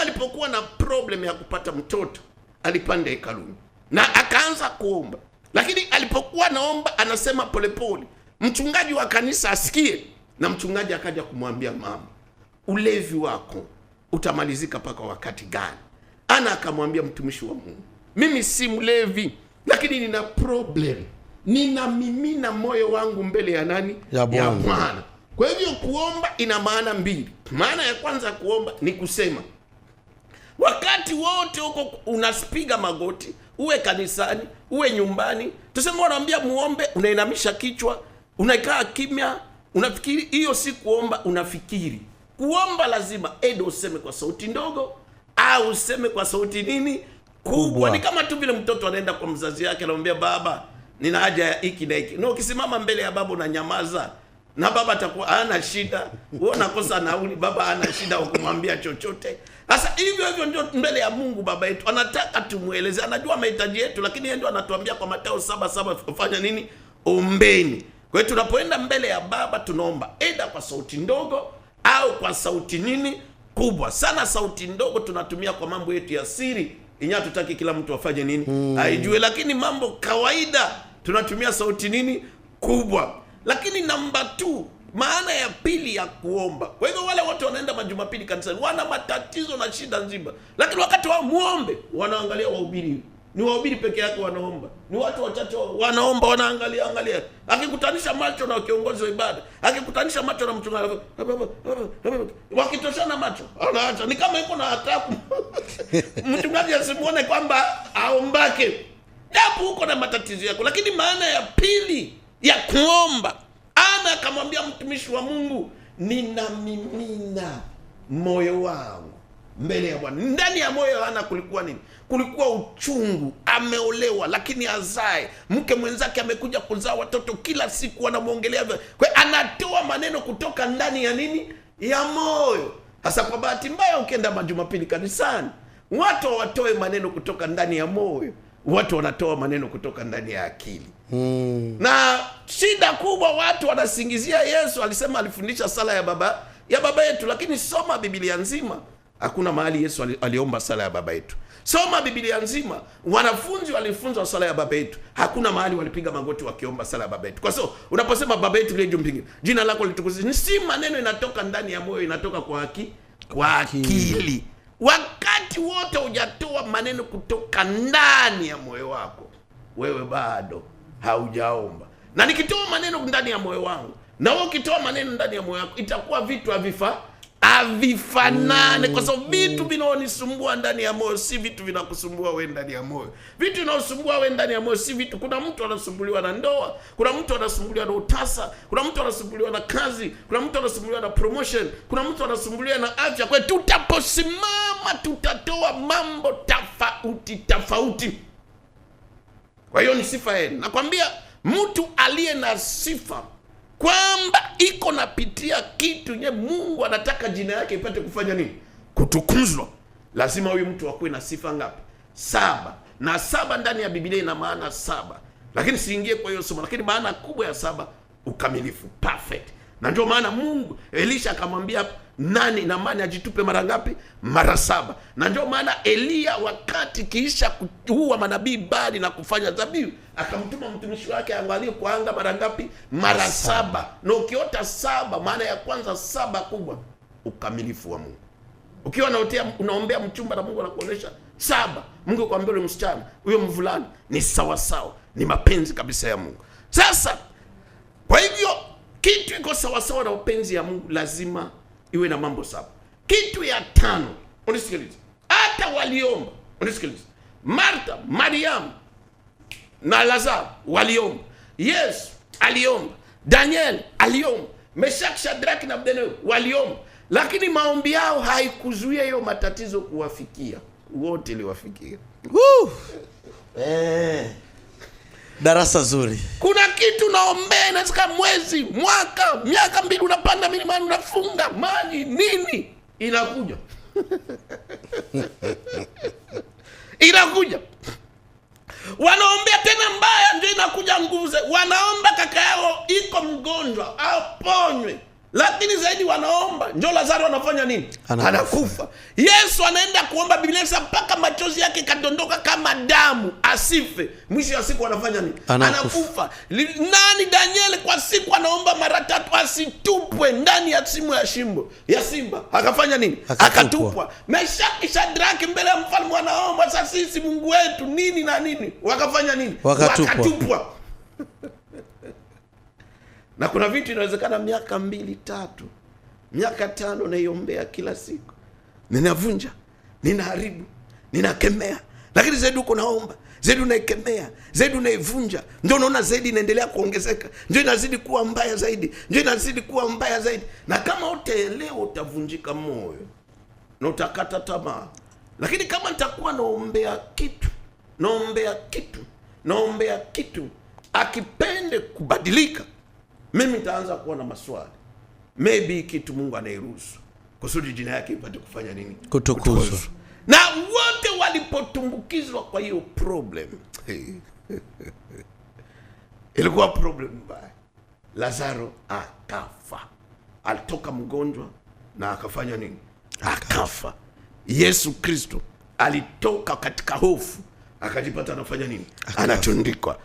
alipokuwa na problem ya kupata mtoto, alipanda hekaluni na akaanza kuomba. Lakini alipokuwa naomba anasema polepole, mchungaji wa kanisa asikie, na mchungaji akaja kumwambia, mama, ulevi wako utamalizika mpaka wakati gani? Ana akamwambia mtumishi wa Mungu, mimi si mlevi, lakini nina problem, ninamimina moyo wangu mbele ya nani? Ya Bwana. Kwa hivyo kuomba ina maana mbili. Maana ya kwanza kuomba ni kusema. Wakati wote huko unaspiga magoti, uwe kanisani, uwe nyumbani, tuseme wanaambia muombe, unainamisha kichwa, unakaa kimya, unafikiri. Hiyo si kuomba, unafikiri. Kuomba lazima edo useme kwa sauti ndogo au useme kwa sauti nini? Kubwa. Ni kama tu vile mtoto anaenda kwa mzazi yake anamwambia, baba, nina haja ya hiki na hiki. Na ukisimama mbele ya baba unanyamaza, na baba atakuwa hana shida. Wewe unakosa nauli, baba hana shida kumwambia chochote. Sasa hivyo ndio mbele ya Mungu baba yetu. Anataka tumueleze, anajua mahitaji yetu, lakini yeye ndio anatuambia kwa Mathayo 7:7 fanya nini? Ombeni. Kwa hiyo tunapoenda mbele ya baba tunaomba aidha kwa sauti ndogo au kwa sauti nini? Kubwa. Sana sauti ndogo tunatumia kwa mambo yetu ya siri, ingawa tutaki kila mtu afanye nini? Aijue, lakini mambo kawaida tunatumia sauti nini? Kubwa. Lakini namba 2, maana ya pili ya kuomba. Kwa hivyo wale wote wanaenda majumapili kanisani wana matatizo na shida nzima, lakini wakati wa muombe wanaangalia wahubiri. Ni wahubiri peke yake wanaomba, ni watu wachache wanaomba, wanaangalia. Akikutanisha macho na kiongozi wa ibada, akikutanisha macho na mchungaji, wakitoshana macho anaacha. Ni kama yuko na hataka mchungaji asimuone kwamba aombake, japo uko na matatizo yako. Lakini maana ya pili ya kuomba, Ana akamwambia mtumishi wa Mungu, ninamimina moyo wangu mbele ya Bwana. Ndani ya moyo wa Ana kulikuwa nini? Kulikuwa uchungu. Ameolewa lakini azae, mke mwenzake amekuja kuzaa watoto, kila siku wanamuongelea. Kwa hiyo anatoa maneno kutoka ndani ya nini? Ya moyo. Sasa kwa bahati mbaya ukienda majumapili kanisani, watu hawatoe maneno kutoka ndani ya moyo, watu wanatoa maneno kutoka ndani ya akili. Na shida kubwa, watu wanasingizia Yesu alisema alifundisha sala ya baba yetu, lakini soma Biblia nzima, hakuna mahali Yesu aliomba sala ya baba yetu. Soma Biblia nzima, wanafunzi walifunzwa sala ya baba yetu, hakuna mahali walipiga magoti wakiomba sala ya baba yetu. Kwa sababu unaposema baba yetu ile jumpingi, jina lako litukuzwe, ni si maneno inatoka ndani ya moyo, inatoka kwa akili. Wakati wote hujatoa maneno kutoka ndani ya moyo wako, wewe bado haujaomba. Na nikitoa maneno ndani ya moyo wangu na wewe ukitoa maneno ndani ya moyo wako, itakuwa vitu havifanane. Kwa sababu vitu vinaonisumbua ndani ya moyo si vitu vinakusumbua wewe ndani ya moyo. Vitu vinaosumbua wewe ndani ya moyo si vitu. Kuna mtu anasumbuliwa na ndoa, kuna mtu anasumbuliwa na utasa, kuna mtu anasumbuliwa na kazi, kuna mtu anasumbuliwa na promotion, kuna mtu anasumbuliwa na afya. Kwa hiyo tutaposimama tutatoa mambo tofauti. Kwa hiyo ni sifa yenu. Nakwambia mtu aliye na sifa kwamba iko napitia kitu nye Mungu anataka jina yake ipate kufanya nini? Kutukuzwa. Lazima huyu mtu akuwe na sifa ngapi? 7. Na 7 ndani ya Biblia ina maana 7. Lakini siingie kwa hiyo somo, lakini maana kubwa ya 7 ukamilifu, perfect. Na ndio maana Mungu Elisha akamwambia nani na mani ajitupe mara ngapi? Mara 7. Na ndio maana Elia wakati kiisha kuua manabii Baali na kufanya dhabihu, akamtuma mtumishi wake angalie kwa anga mara ngapi? Mara 7. Na ukiota 7, maana ya kwanza 7 kubwa, ukamilifu wa Mungu. Ukiwa unaombea mchumba na Mungu anakuonesha 7, Mungu akwambia yule msichana, huyo mvulana ni sawa sawa, ni mapenzi kabisa ya Mungu. Sasa kwa hivyo kitu iko sawa sawa na mapenzi ya Mungu, lazima iwe na mambo 7. Kitu ya 5, unisikilize. Hata waliomba, unisikilize. Martha, Mariamu na Lazaro waliomba. Yesu aliomba. Daniel aliomba. Meshaki, Shadraki na Abednego waliomba. Lakini maombi yao haikuzuia hiyo matatizo kuwafikia. Wote iliwafikia. Darasa zuri. Kuna kitu naombea inazika mwezi, mwaka, miaka 2 unapanda milimani, unafunga maji nini, inakuja. Inakuja. Wanaombea tena mbaya, ndio inakuja nguvu. Wanaomba kaka yao iko mgonjwa aponywe, lakini zaidi wanaomba. Njoo Lazaro anafanya nini? Anakufa. Yesu anaenda kuomba, Biblia inasema mpaka machozi yake kadondoka kama damu asife. Mwisho wa siku anafanya nini? Anakufa. Nani? Danieli kwa siku anaomba mara 3 asitupwe ndani ya shimo ya simba. Akafanya nini? Akatupwa. Meshaki, Shadraki mbele ya mfalme wanaomba, sasa sisi Mungu wetu nini na nini? Wakafanya nini? Wakatupwa. Na kuna vitu inawezekana miaka 2, 3, miaka 5 naiombea kila siku. Ninavunja, ninaharibu, ninakemea. Lakini zaidi uko naomba, zaidi unaikemea, zaidi unaivunja, ndio unaona zaidi inaendelea kuongezeka, ndio inazidi kuwa mbaya zaidi, ndio inazidi kuwa mbaya zaidi. Na kama utaelewa utavunjika moyo na utakata tamaa. Lakini kama nitakuwa naombea kitu akipende kubadilika, mimi nitaanza kuwa na maswali. Maybe kitu Mungu anairuhusu kusudi jina yake ipate kufanya nini? Kutukuzwa. Na wote walipotumbukizwa kwa hiyo problem ilikuwa problem mbaya. Lazaro akafa. Alitoka mgonjwa na akafanya nini? Akafa. Yesu Kristo alitoka katika hofu, akajipata anafanya nini? Anatundikwa.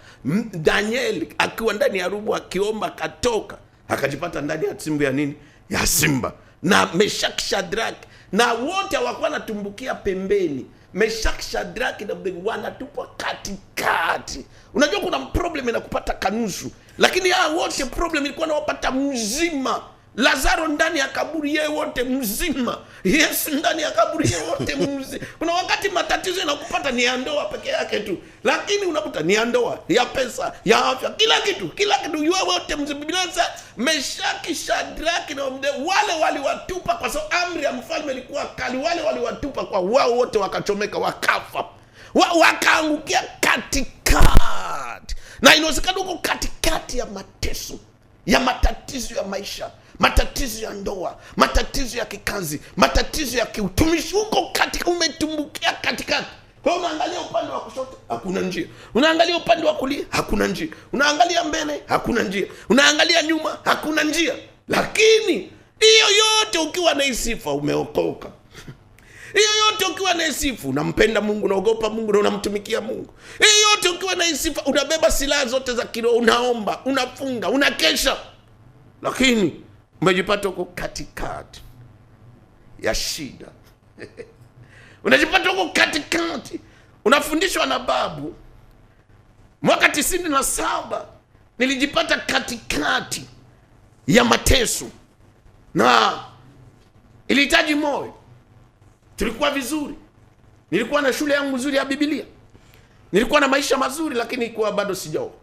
Danieli akiwa ndani ya rubu akiomba, akatoka akajipata ndani ya simba ya nini? Ya simba. Na Meshaki, Shadraki na wote hawakuwa natumbukia pembeni. Meshaki, Shadraki na Abednego wanatupwa katikati. Unajua kuna problem inakupata kanusu, lakini hao wote problem ilikuwa inawapata mzima. Lazaro ndani ya kaburi yeye wote mzima. Yesu ndani ya kaburi yeye wote mzima. Kuna wakati matatizo yanakupata ni ya ndoa peke yake tu, lakini unakuta ni ya ndoa, ya pesa, ya afya, kila kitu yeye wote mzima. Biblia inasema Meshaki, Shadraki na Abednego wale waliwatupa kwa sababu amri ya mfalme ilikuwa kali. Wale waliwatupa kwa wao wote wakachomeka, wakafa. Wakaangukia katikati. Na inawezekana huko katikati ya mateso, ya matatizo ya maisha, matatizo ya ndoa, matatizo ya kikazi, matatizo ya kiutumishi, huko katika umetumbukia katikati. Kwa unaangalia upande wa kushoto, hakuna njia. Unaangalia upande wa kulia, hakuna njia. Unaangalia mbele, hakuna njia. Unaangalia nyuma, hakuna njia. Lakini hiyo yote ukiwa na sifa umeokoka. Hiyo yote ukiwa na sifa unampenda Mungu, unaogopa Mungu na unamtumikia Mungu. Hiyo yote ukiwa na sifa unabeba silaha zote za kiroho, unaomba, unafunga, unakesha. Lakini umejipata huko katikati ya shida. Unajipata huko katikati. Unafundishwa na babu. Mwaka 97 nilijipata katikati ya mateso. Na ilihitaji moyo. Tulikuwa vizuri. Nilikuwa na shule yangu nzuri ya Biblia. Nilikuwa na maisha mazuri, lakini ilikuwa bado sijao.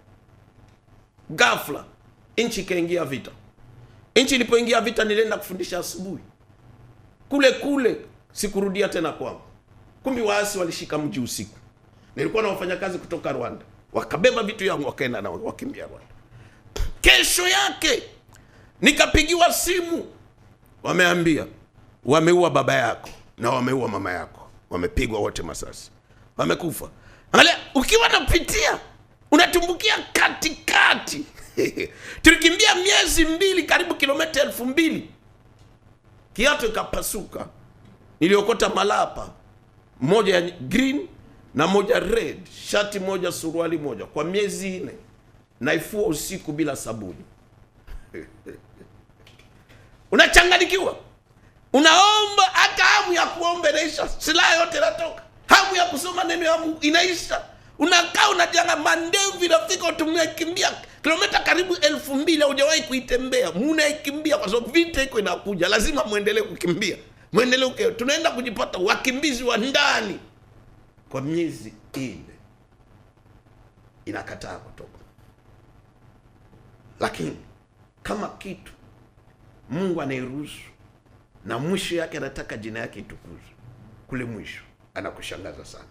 Ghafla nchi ikaingia vita. Nchi ilipoingia vita nilienda kufundisha asubuhi. Kule sikurudia tena kwangu. Kumbi waasi walishika mji usiku. Nilikuwa na wafanyakazi kutoka Rwanda. Wakabeba vitu yangu wakaenda na wakimbia Rwanda. Kesho yake nikapigiwa simu. Wameambia wameua baba yako na wameua mama yako. Wamepigwa wote masasi. Wamekufa. Angalia, ukiwa napitia unatumbukia katikati. Tulikimbia miezi 2 karibu kilomita 2000. Kiatu ikapasuka. Niliokota malapa, moja ya green na moja red, shati moja, suruali moja, kwa miezi 4. Naifua usiku bila sabuni. Unachanganikiwa. Unaomba, hata hamu ya kuomba inaisha. Silaha yote inatoka. Hamu ya kusoma neno ya Mungu inaisha. Unakaa unajanga mandevu inafika utumia kimbia kilomita karibu 2000 hujawahi kuitembea. Mnaikimbia kwa sababu vita iko inakuja. Lazima muendelee kukimbia. Muendelee tunaenda kujipata wakimbizi wa ndani kwa miezi 4. Inakataa kutoka. Lakini kama kitu Mungu anairuhusu na mwisho yake anataka jina yake itukuzwe, kule mwisho anakushangaza sana.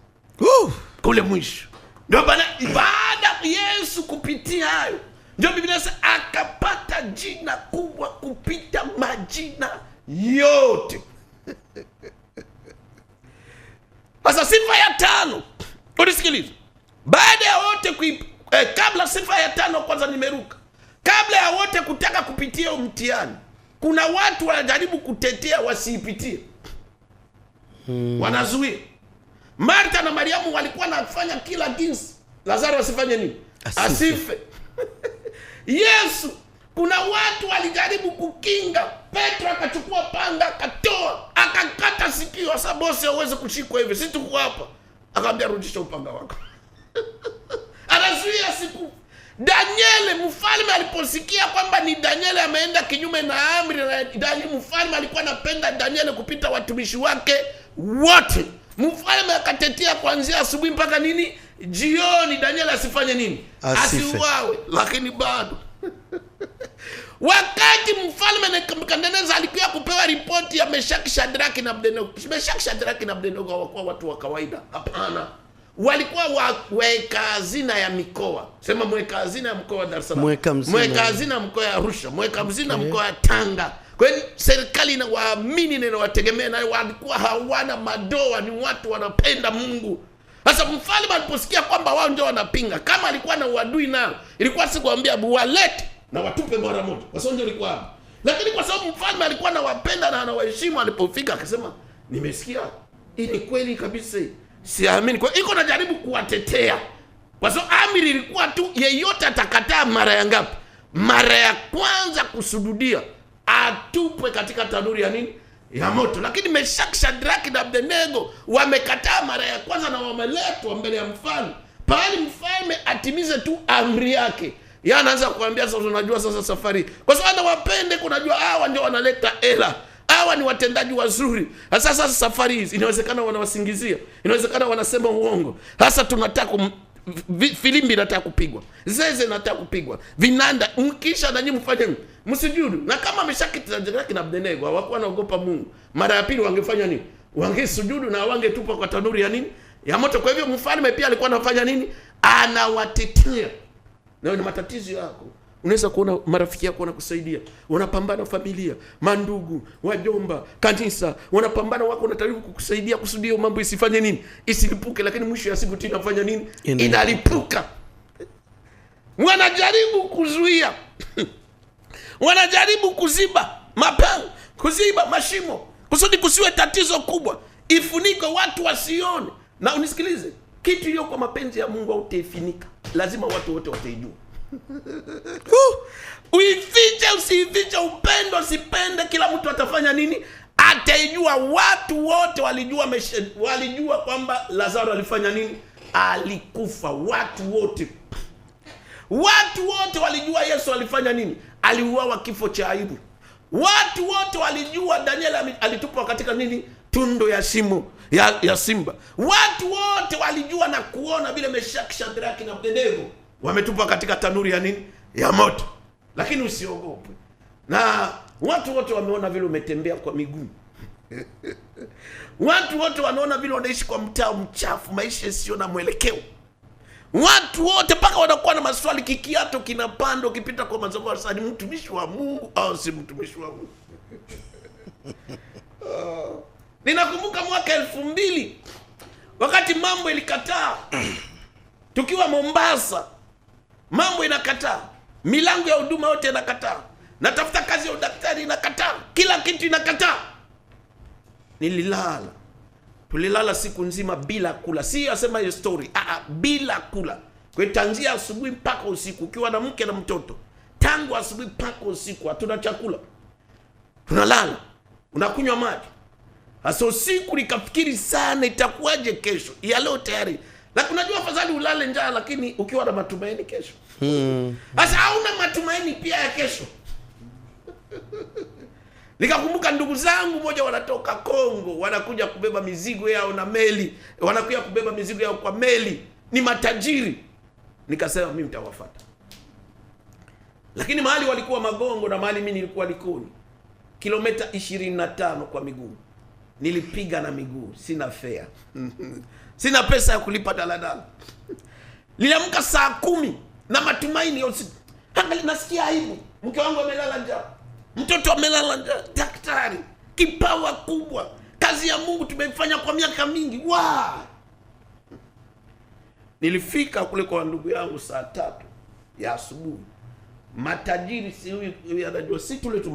Kule mwisho ndio baada Yesu kupitia hayo, ndio Biblia inasema akapata jina kubwa kupita majina yote. Sasa sifa ya 5, unisikilize. Baada ya wote kabla sifa ya 5 kwanza nimeruka. Kabla ya wote kutaka kupitia mtihani, Kuna watu wanajaribu kutetea wasiipitie, wanazuia. Martha na Mariamu walikuwa nafanya kila jinsi Lazaro asifanye nini? Asife. Yesu, kuna watu walijaribu kukinga. Petro akachukua panga, akatoa, akakata sikio. Sasa bosi hawezi kushikwa hivi, si tuko hapa. Akamwambia rudisha upanga wako. Anazuia siku. Danieli mfalme aliposikia kwamba ni Danieli ameenda kinyume na amri, na mfalme alikuwa anapenda Danieli kupita watumishi wake wote. Mfalme akatetea kuanzia asubuhi mpaka nini? Jioni, Danieli asifanye nini? Asiuawe. Lakini bado wakati mfalme Nebukadneza alikuwa kupewa ripoti ya Meshaki, Shadraki na Abednego. Meshaki, Shadraki na Abednego hawakuwa watu wa kawaida. Hapana. Walikuwa weka hazina ya mikoa. Sema mweka hazina ya mkoa wa Dar es Salaam. Mweka hazina ya mkoa ya Arusha. Mweka hazina ya mkoa ya Tanga. Kwa hiyo serikali inawaamini na inawategemea, na walikuwa hawana madoa, ni watu wanapenda Mungu. Sasa mfalme aliposikia kwamba wao ndio wanapinga, kama alikuwa na uadui nao, ilikuwa si kuambia walete na watupe mara moja. Kwa sababu ndio ilikuwa hapo. Lakini kwa sababu mfalme alikuwa anawapenda na anawaheshimu, alipofika akasema, nimesikia hii ni kweli kabisa, siamini. Kwa hiyo iko najaribu kuwatetea. Kwa sababu amri ilikuwa tu yeyote atakataa mara ya ngapi? Mara ya kwanza kusujudia atupwe katika tanuri ya nini? Ya moto. Lakini Meshaki, Shadraki na Abednego wamekataa mara ya kwanza na wameletwa mbele ya mfalme. Pahali mfalme atimize tu amri yake, yeye anaanza kuambia sasa, unajua sasa safari, kwa sababu anawapende, kunajua hawa ndio wanaleta hela, hawa ni watendaji wazuri. Sasa safari hizi inawezekana wanawasingizia, inawezekana wanasema uongo. Sasa tunataka filimbi nataka kupigwa, zeze nataka kupigwa, vinanda, mkisha na nyinyi mfanye msijudu. Na kama Meshaki, Shadraki na Abednego hawakuwa naogopa Mungu, mara ya pili wangefanya nini? Wangesujudu na wangetupa kwa tanuri ya nini? Ya moto. Kwa hivyo mfalme pia alikuwa anafanya nini? Anawatetea. Na ni matatizo yako. Unaweza kuona marafiki yako wanakusaidia, wanapambana, familia, mandugu, wajomba, kanisa, wanapambana, wako wanataka kukusaidia kusudi mambo isifanye nini? Isilipuke, lakini mwisho ya siku inafanya nini? Inalipuka. Wanajaribu kuzuia. Wanajaribu kuziba mapango, kuziba mashimo, kusudi kusiwe tatizo kubwa, ifunike watu wasione. Na unisikilize, kitu hiyo kwa mapenzi ya Mungu hautaifunika, lazima watu wote wataijua. Uifiche usiifiche, upendo usipende, kila mtu atafanya nini? Ataijua. Watu wote walijua kwamba Lazaro alifanya nini? Alikufa. Watu wote walijua Yesu alifanya nini? Aliuawa kifo cha aibu. Watu wote walijua Danieli alitupwa katika nini? Tundu ya shimo ya simba. Watu wote walijua na kuona vile Meshaki, Shadraki na Abednego wametupwa katika tanuri ya nini? Ya moto. Lakini usiogope. Na watu wote wameona vile umetembea kwa miguu. Watu wote wanaona vile unaishi kwa mtaa mchafu, maisha yasiyo na mwelekeo. Watu wote mpaka wanakuwa na maswali, kikiato kinapanda ukipita kwa mazao, sasa ni mtumishi wa Mungu au si mtumishi wa Mungu? Ninakumbuka mwaka 2000 wakati mambo ilikataa. Tukiwa Mombasa, mambo inakataa. Milango ya huduma yote inakataa. Natafuta kazi ya udaktari inakataa. Kila kitu inakataa. Nililala. Tulilala siku nzima bila kula. Si asema hiyo story. Bila kula. Kwa tanzia asubuhi mpaka usiku, ukiwa na mke na mtoto. Tangu asubuhi mpaka usiku hatuna chakula. Tunalala. Unakunywa maji. Hasa usiku nikafikiri sana itakuwaje kesho. Ya leo tayari. Lakini unajua afadhali ulale njaa lakini ukiwa na matumaini kesho. Sasa hauna matumaini pia ya kesho. Nikakumbuka ndugu zangu moja wanatoka Kongo, wanakuja kubeba mizigo yao na meli. Wanakuja kubeba mizigo yao kwa meli. Ni matajiri. Nikasema mimi nitawafuata. Lakini mahali walikuwa Magongo na mahali mimi nilikuwa Likoni, kilomita 25 kwa miguu. Nilipiga na miguu, sina fare. Sina pesa ya kulipa daladala. Niliamka saa 10 na matumaini yote. Angalia, nasikia aibu. Mke wangu amelala njaa. Mtoto amelala njaa. Daktari, kipawa kubwa. Kazi ya Mungu tumeifanya kwa miaka mingi. Nilifika kule kwa ndugu yangu saa 3 ya asubuhi. matajiri, si huyu anajua, si tule tu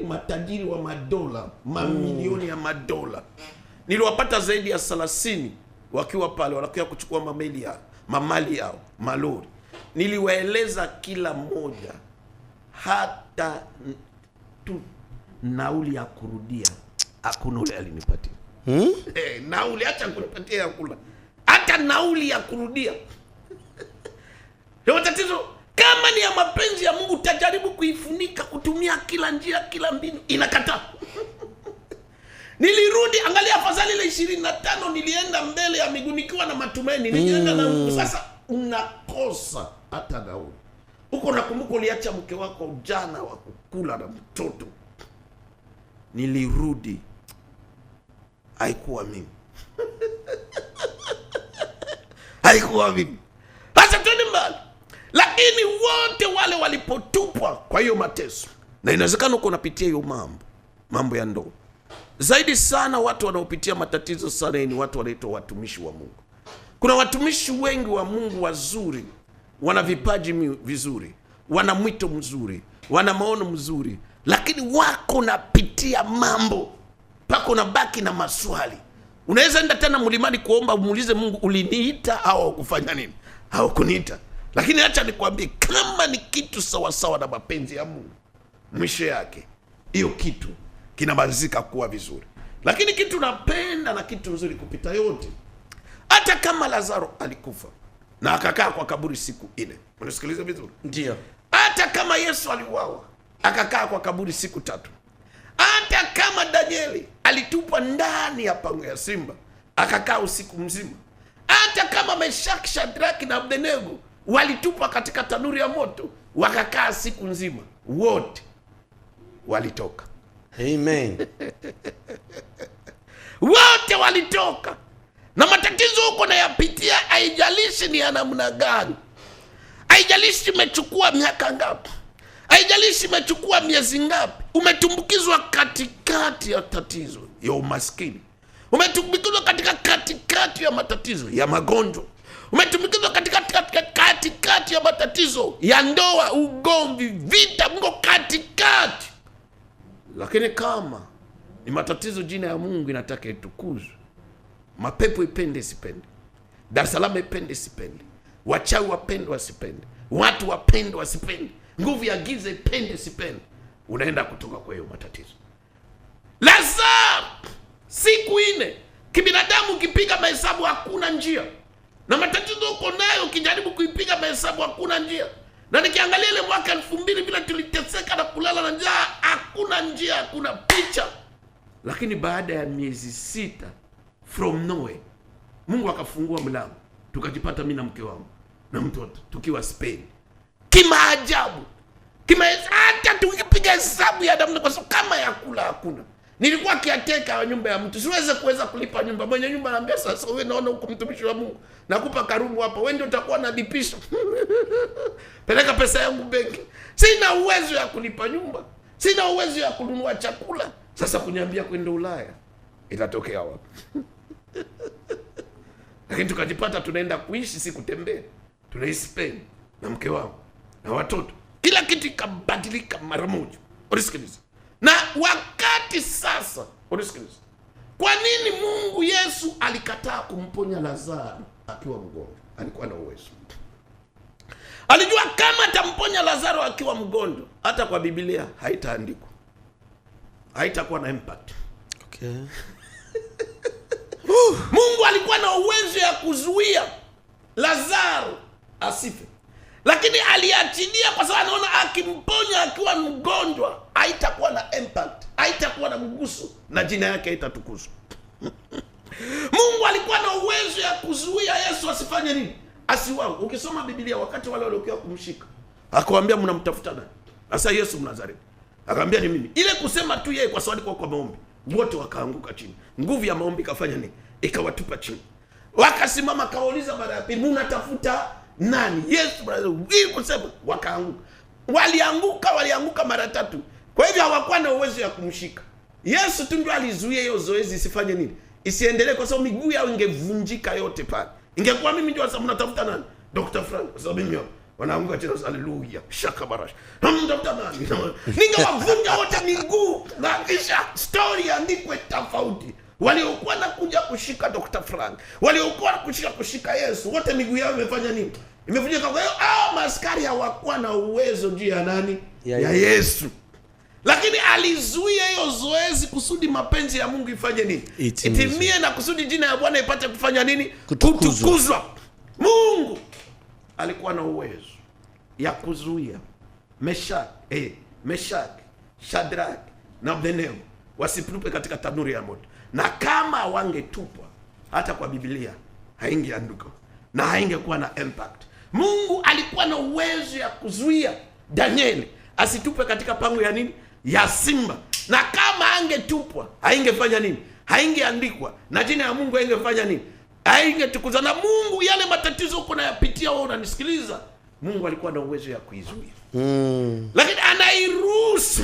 matajiri wa madola, mamilioni ya madola. Niliwapata zaidi ya 30 wakiwa pale wanakuja kuchukua mamali yao, malori. Niliwaeleza kila mmoja hata tu nauli ya kurudia hakuna ule alinipatia. Nauli acha kunipatia ya kula. Hata nauli ya kurudia. Ndio tatizo. Kama ni ya mapenzi ya Mungu utajaribu kuifunika, kutumia kila njia, kila mbinu, inakataa. Nilirudi, angalia, afadhali ile 25 nilienda mbele ya miguu nikiwa na matumaini. Nilienda na Mungu. Sasa unakosa hata nauli. Huko nakumbuka uliacha mke wako ujana wa kukula na mtoto. Nilirudi, haikuwa mimi. Haikuwa mimi. Sasa twende mbali. Lakini wote wale walipotupwa kwa hiyo mateso, na inawezekana uko unapitia hiyo mambo ya ndoa. Zaidi sana watu wanaopitia matatizo sana ni watu wanaitwa watumishi wa Mungu. Kuna watumishi wengi wa Mungu wazuri, wana vipaji vizuri, wana mwito mzuri, wana maono mzuri, lakini wako napitia mambo pako na baki na maswali. Unaweza enda tena mlimani kuomba, umuulize Mungu, uliniita au kufanya nini? Au kuniita. Lakini acha nikwambie, kama ni kitu sawa sawa na mapenzi ya Mungu, mwisho yake hiyo kitu kinamalizika kuwa vizuri. Lakini kitu napenda na kitu nzuri kupita yote, hata kama Lazaro alikufa na akakaa kwa kaburi siku 4. Unasikiliza vizuri? Ndio. Hata kama Yesu aliuawa akakaa kwa kaburi siku 3. Hata kama Danieli alitupwa ndani ya pango ya simba akakaa usiku mzima. Hata kama Meshaki, Shadraki na Abednego walitupwa katika tanuri ya moto wakakaa siku nzima, wote walitoka. Amen. Wote walitoka. Na matatizo huko na yapitia, haijalishi ni ya namna gani, haijalishi imechukua miaka ngapi, haijalishi imechukua miezi ngapi, umetumbukizwa katikati ya tatizo ya umaskini, umetumbukizwa katikati ya matatizo ya magonjwa, umetumbukizwa katikati ya matatizo ya ndoa, ugomvi, vita, Mungu katikati. Lakini kama ni matatizo, jina ya Mungu inataka itukuzwe. Mapepo ipende sipende, Dar es Salaam ipende sipende, wachawi wapende wasipende, watu wapende wasipende, nguvu ya giza ipende sipende, unaenda kutoka kwa hiyo matatizo. Lazaro siku 4 kibinadamu, ukipiga mahesabu hakuna njia. Na matatizo uko nayo, ukijaribu kuipiga mahesabu hakuna njia. Na nikiangalia ile mwaka 2000 bila tuliteseka na kulala na njaa, hakuna njia, hakuna picha. Lakini baada ya miezi 6 from nowhere, Mungu akafungua mlango, tukajipata mimi na mke wangu na mtoto tukiwa Spain. Kimaajabu. Hata tukipiga hesabu ya damu, kwa sababu kama ya kula hakuna. Nilikuwa kiateka wa nyumba ya mtu, kuweza kulipa nyumba. Mwenye nyumba anambia, sasa wewe naona huko mtumishi wa Mungu, nakupa karumu hapa, wewe ndio utakuwa na dipisha. Peleka pesa yangu benki. Sina uwezo ya kulipa nyumba, sina uwezo ya kununua chakula. Sasa kuniambia kwenda Ulaya, itatokea wapi? Lakini tukajipata tunaenda kuishi, si kutembea. Tunaishi Spain na mke wangu na watoto. Kila kitu ikabadilika mara moja. Unasikiliza? Na wakati sasa, unasikiliza? Kwa nini Mungu Yesu alikataa kumponya Lazaro akiwa mgonjwa? Alikuwa na uwezo. Alijua kama atamponya Lazaro akiwa mgonjwa, hata kwa Biblia haitaandikwa, haitakuwa na impact. Okay. Mungu alikuwa na uwezo ya kuzuia Lazaro asife, lakini aliachilia kwa sababu anaona akimponya akiwa mgonjwa haitakuwa na impact, haitakuwa na mguso na jina yake haitatukuzwa. Mungu alikuwa na uwezo ya kuzuia Yesu asifanye nini? Asiuawe. Ukisoma Biblia, wakati wale waliokuwa kumshika, akawaambia mnamtafuta nani? Sasa Yesu Mnazareti. Akamwambia ni mimi. Ile kusema tu yeye kwa sababu kwa maombi, wote wakaanguka chini. Nguvu ya maombi kafanya nini? Ikawatupa chini. Wakasimama, kauliza mara ya pili, mnatafuta nani? Yesu Mnazareti. Ili kusema wakaanguka. Walianguka mara 3. Kwa hivyo hawakuwa na uwezo ya kumshika. Yesu tu ndio alizuia hiyo zoezi isifanye nini? Isiendelee, kwa sababu miguu yao ingevunjika yote pale. Ingekuwa mimi ndio sasa mnatafuta nani? Dr. Frank, kwa sababu mimi wanaanguka chini, haleluya, shaka barash, mtafuta nani? Ningewavunja wote miguu na kisha story andikwe tofauti. Waliokuwa nakuja kushika Dr. Frank, waliokuwa kushika Yesu, wote miguu yao imefanya nini? Imevunjika. Kwa hiyo maaskari hawakuwa na uwezo juu ya nani? Ya Yesu. Lakini alizuia hiyo zoezi kusudi mapenzi ya Mungu ifanye nini? Itimie, na kusudi jina ya Bwana ipate kufanya nini? Kutukuzwa. Mungu alikuwa na uwezo ya kuzuia Meshaki, Shadraki na Abednego wasitupe katika tanuri ya moto. Na kama wangetupwa, hata kwa Biblia haingeandikwa na haingekuwa na impact. Mungu alikuwa na uwezo ya kuzuia Danieli asitupe katika pango ya nini? Ya simba. Na kama angetupwa, haingefanya nini? Haingeandikwa na jina ya Mungu haingefanya nini? Haingetukuzwa. Na Mungu, yale matatizo uko nayapitia wewe unanisikiliza, Mungu alikuwa na uwezo ya kuizuia. Lakini anairuhusu.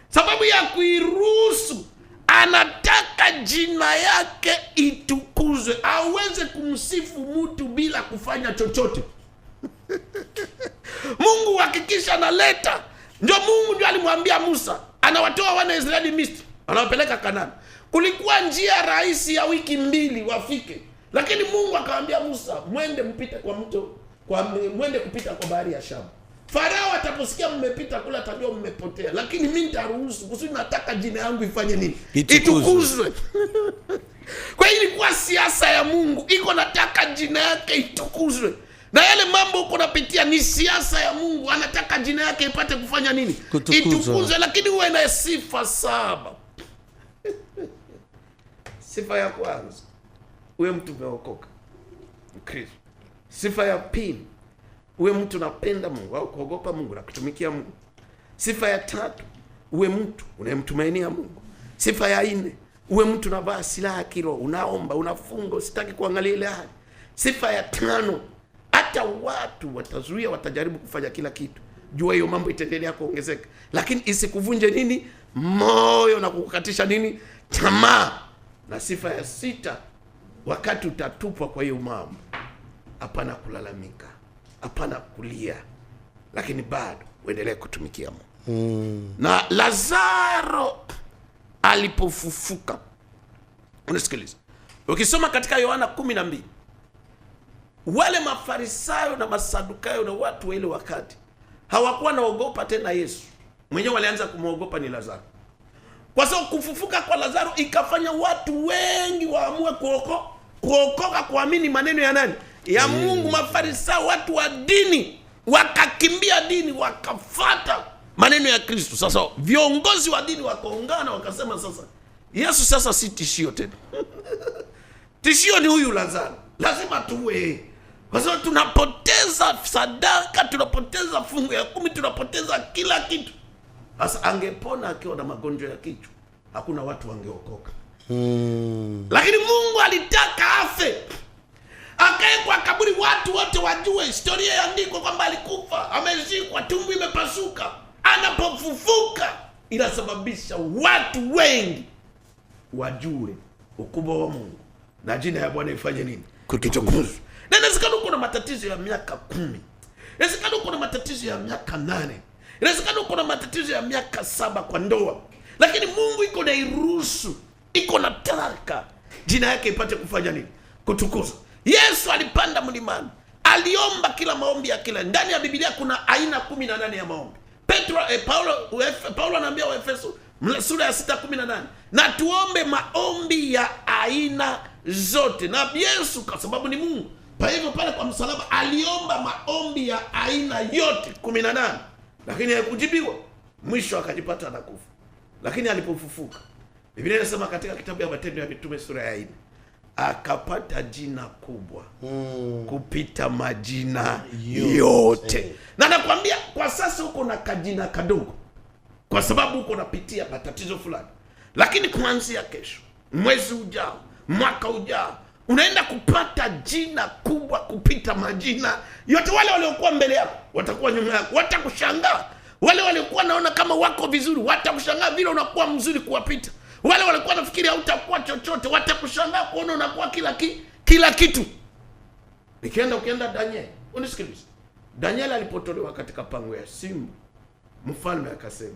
Sababu ya kuiruhusu, anataka jina yake itukuzwe, aweze kumsifu mtu bila kufanya chochote. Mungu hakikisha analeta. Ndio Mungu ndio alimwambia Musa, anawatoa wana Israeli Misri, anawapeleka Kanaani. Kulikuwa njia rahisi ya wiki 2 wafike. Lakini Mungu akamwambia Musa, mwende mpite kwa mto, mwende kupita kwa bahari ya Shamu. Farao ataposikia mmepita kula atajua mmepotea, lakini mimi nitaruhusu kusudi nataka jina yangu ifanye nini? Itukuzwe. Kwa hiyo ilikuwa siasa ya Mungu, iko nataka jina yake itukuzwe. Na yale mambo uko napitia ni siasa ya Mungu, anataka jina yake ipate kufanya nini? Itukuzwe, lakini uwe na sifa 7. Sifa ya kwanza, uwe mtu umeokoka, Mkristo. Sifa ya pili, uwe mtu unapenda Mungu au kuogopa Mungu na kutumikia Mungu. Sifa ya 3, uwe mtu unayemtumainia Mungu. Sifa ya 4, uwe mtu unavaa silaha ya kiroho, unaomba, unafunga, usitaki kuangalia ile hali. Sifa ya 5, hata watu watazuia, watajaribu kufanya kila kitu, jua hiyo mambo itaendelea kuongezeka, lakini isikuvunje nini? Moyo na kukukatisha nini? Tamaa. Na sifa ya 6, wakati utatupwa kwa hiyo mambo, hapana kulalamika, hapana kulia, lakini bado uendelee kutumikia Mungu. Na Lazaro alipofufuka, unasikiliza, ukisoma katika Yohana 12, wale Mafarisayo na Masadukayo na watu wa ile wakati hawakuwa naogopa tena Yesu. Mwenyewe walianza kumwogopa ni Lazaro. Kwa sababu kufufuka kwa Lazaro ikafanya watu wengi waamue kuokoka, kuamini maneno ya nani? Ya Mungu. Mafarisayo, watu wa dini, wakakimbia dini, wakafata maneno ya Kristo. Sasa viongozi wa dini wakaungana, wakasema sasa Yesu sasa si tishio tena. Tishio ni huyu Lazaro, lazima tuwe. Kwa sababu tunapoteza sadaka, tunapoteza fungu ya 10, tunapoteza kila kitu. Sasa angepona akiwa na magonjwa ya kichwa, hakuna watu wangeokoka. Lakini Mungu alitaka afe, akae kwa kaburi, watu wote wajue, historia iandikwe kwamba alikufa, amezikwa, tumbo imepasuka. Anapofufuka inasababisha watu wengi wajue ukubwa wa Mungu na jina ya Bwana ifanye nini? Kutukuzwe. Na inawezekana uko na matatizo ya miaka 10. Inawezekana uko na matatizo ya miaka 8. Inawezekana uko na matatizo ya miaka 7 kwa ndoa. Lakini Mungu iko na iruhusu, iko na taka jina yake ipate kufanya nini? Kutukuzwa. Yesu alipanda mlimani, aliomba kila maombi ya kila. Ndani ya Biblia kuna aina 18 ya maombi. Paulo anaambia Waefeso sura ya 6:18, na tuombe maombi ya aina zote. Na Yesu kwa sababu ni Mungu, kwa hivyo pale kwa msalaba aliomba maombi ya aina yote 18, lakini haikujibiwa. Mwisho akajipata anakufa. Lakini alipofufuka, Biblia inasema katika kitabu ya Matendo ya Mitume sura ya 4, akapata jina kubwa kupita majina yote. Na nakwambia kwa sasa uko na kajina kadogo kwa sababu uko napitia matatizo fulani, lakini kuanzia kesho, mwezi ujao, mwaka ujao, unaenda kupata jina kubwa kupita majina yote. Wale waliokuwa mbele yako watakuwa nyuma yako, watakushangaa. Wale waliokuwa naona kama wako vizuri watakushangaa vile unakuwa mzuri kuwapita. Wale walikuwa nafikiri hautakuwa chochote watakushangaa kuona unakuwa kila kitu. Ukienda Daniel, unisikilize. Danieli alipotolewa katika pango ya simba, mfalme akasema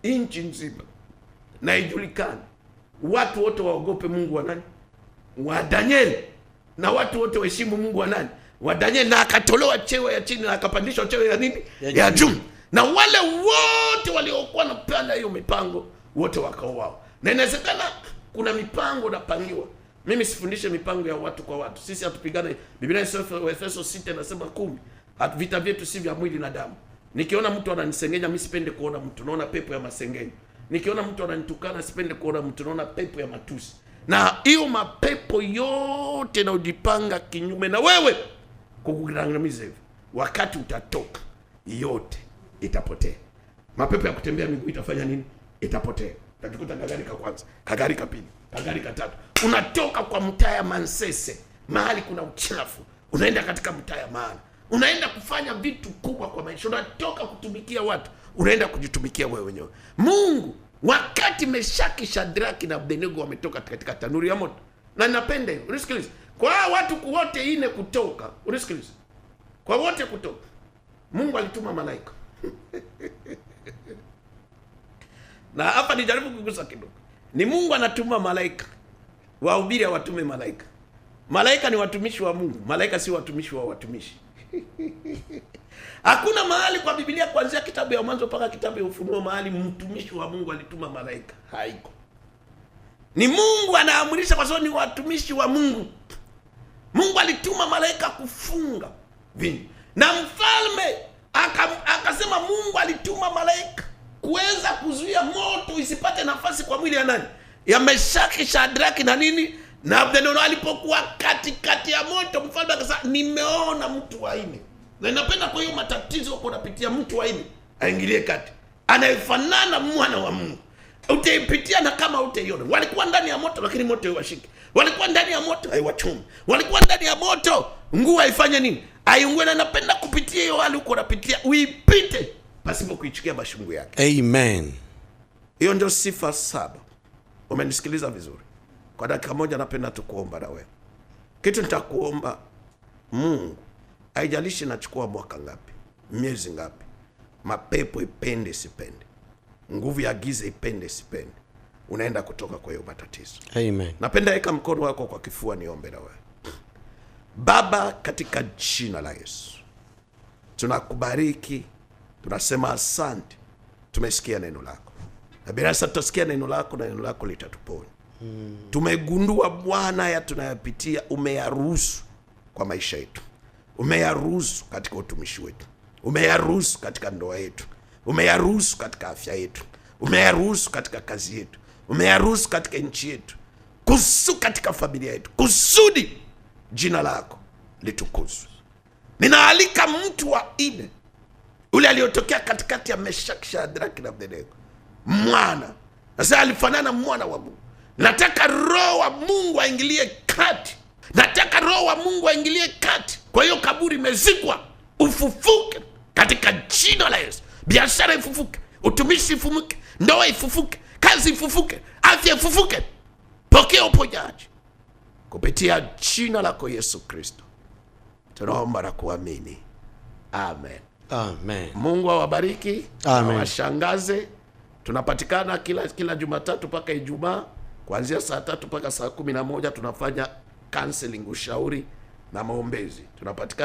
nchi nzima na ijulikane, watu wote waogope Mungu wa nani? Wa Danieli, na watu wote waheshimu Mungu wa nani? Wa Danieli. Na akatolewa cheo ya chini na akapandishwa cheo ya nini? Ya juu. Na wale wote waliokuwa na panda hiyo mipango wote wakauawa. Na inawezekana kuna mipango napangiwa. Mimi sifundishe mipango ya watu kwa watu. Sisi hatupigane. Biblia inasema Efeso 6 inasema 10, vita vyetu si vya mwili na damu. Nikiona mtu ananisengenya, mimi sipende kuona mtu, naona pepo ya masengenyo. Nikiona mtu ananitukana, sipende kuona mtu, naona pepo ya matusi. Na hiyo mapepo yote na ujipanga kinyume na wewe kukugandamiza hivi, wakati utatoka yote itapotea. Mapepo ya kutembea miguu itafanya nini? Itapotea. Utajikuta Kagari ka kwanza, Kagari ka pili, Kagari ka tatu. Unatoka kwa mtaa ya Mansese, mahali kuna uchafu, unaenda katika mtaa ya maana. Unaenda kufanya vitu kubwa kwa maisha. Unatoka kutumikia watu, unaenda kujitumikia wewe wenyewe. Mungu, wakati Meshaki, Shadraki na Abednego wametoka katika tanuri ya moto. Na ninapenda hiyo. Unisikilize. Kwa watu wote ine kutoka, unisikilize. Kwa wote kutoka, Mungu alituma malaika. Na hapa nijaribu kugusa kidogo. Ni Mungu anatuma malaika. Wahubiri hawatume malaika. Malaika ni watumishi wa Mungu. Malaika si watumishi wa watumishi. Hakuna mahali kwa Biblia kuanzia kitabu ya Mwanzo mpaka kitabu ya Ufunuo mahali mtumishi wa Mungu alituma malaika. Haiko. Ni Mungu anaamrisha kwa sababu ni watumishi wa Mungu. Mungu alituma malaika kufunga vinyo. Na mfalme akasema Mungu alituma malaika kuweza kuzuia moto isipate nafasi kwa mwili ya nani? Ya Meshaki, Shadraki na nini? Na Abednego alipokuwa katikati ya moto, mfalme akasema nimeona mtu wa nne. Na ninapenda kwa hiyo matatizo uko unapitia, mtu wa nne aingilie kati. Anayefanana mwana wa Mungu. Utaipitia na kama utaiona. Walikuwa ndani ya moto lakini moto haiwashiki. Walikuwa ndani ya moto haiwachumi. Walikuwa ndani ya moto nguo haifanye nini? Aiungwe. Na napenda kupitia hiyo hali uko unapitia, uipite pasipo kuichukia mashungu yake. Amen. Hiyo ndio sifa 7. Umenisikiliza vizuri? Kwa dakika moja napenda tukuomba na wewe. Kitu nitakuomba, Mungu, haijalishi nachukua mwaka ngapi, miezi ngapi, mapepo ipende sipende, nguvu ya giza ipende sipende, unaenda kutoka kwa hiyo matatizo. Amen. Napenda weka mkono wako kwa kifua niombe na wewe. Baba, katika jina la Yesu, tunakubariki, tunasema asante. Tumesikia neno lako. Na bila sasa tutasikia neno lako na neno lako litatuponya. Tumegundua Bwana ya tunayapitia umeyaruhusu kwa maisha yetu. Umeyaruhusu katika utumishi wetu. Umeyaruhusu katika ndoa yetu. Umeyaruhusu katika afya yetu. Umeyaruhusu katika kazi yetu. Umeyaruhusu katika nchi yetu. Katika familia yetu. Kusudi jina lako litukuzwe. Ninaalika mtu wa nne, ule aliyotokea katikati ya Meshaki, Shadraki na Abednego. Mwana. Sasa alifanana mwana wa Mungu. Nataka roho wa Mungu aingilie kati. Nataka roho wa Mungu aingilie kati. Kwa hiyo kaburi imezikwa, ufufuke katika jina la Yesu. Biashara ifufuke, utumishi ifufuke, ndoa ifufuke, kazi ifufuke, afya ifufuke. Pokea uponyaji kupitia jina lako Yesu Kristo. Tunaomba na kuamini. Amen. Amen. Mungu awabariki. Amen. Awashangaze. Tunapatikana kila Jumatatu mpaka Ijumaa kuanzia saa 3 mpaka saa 11 tunafanya counseling, ushauri na maombezi. Tunapatikana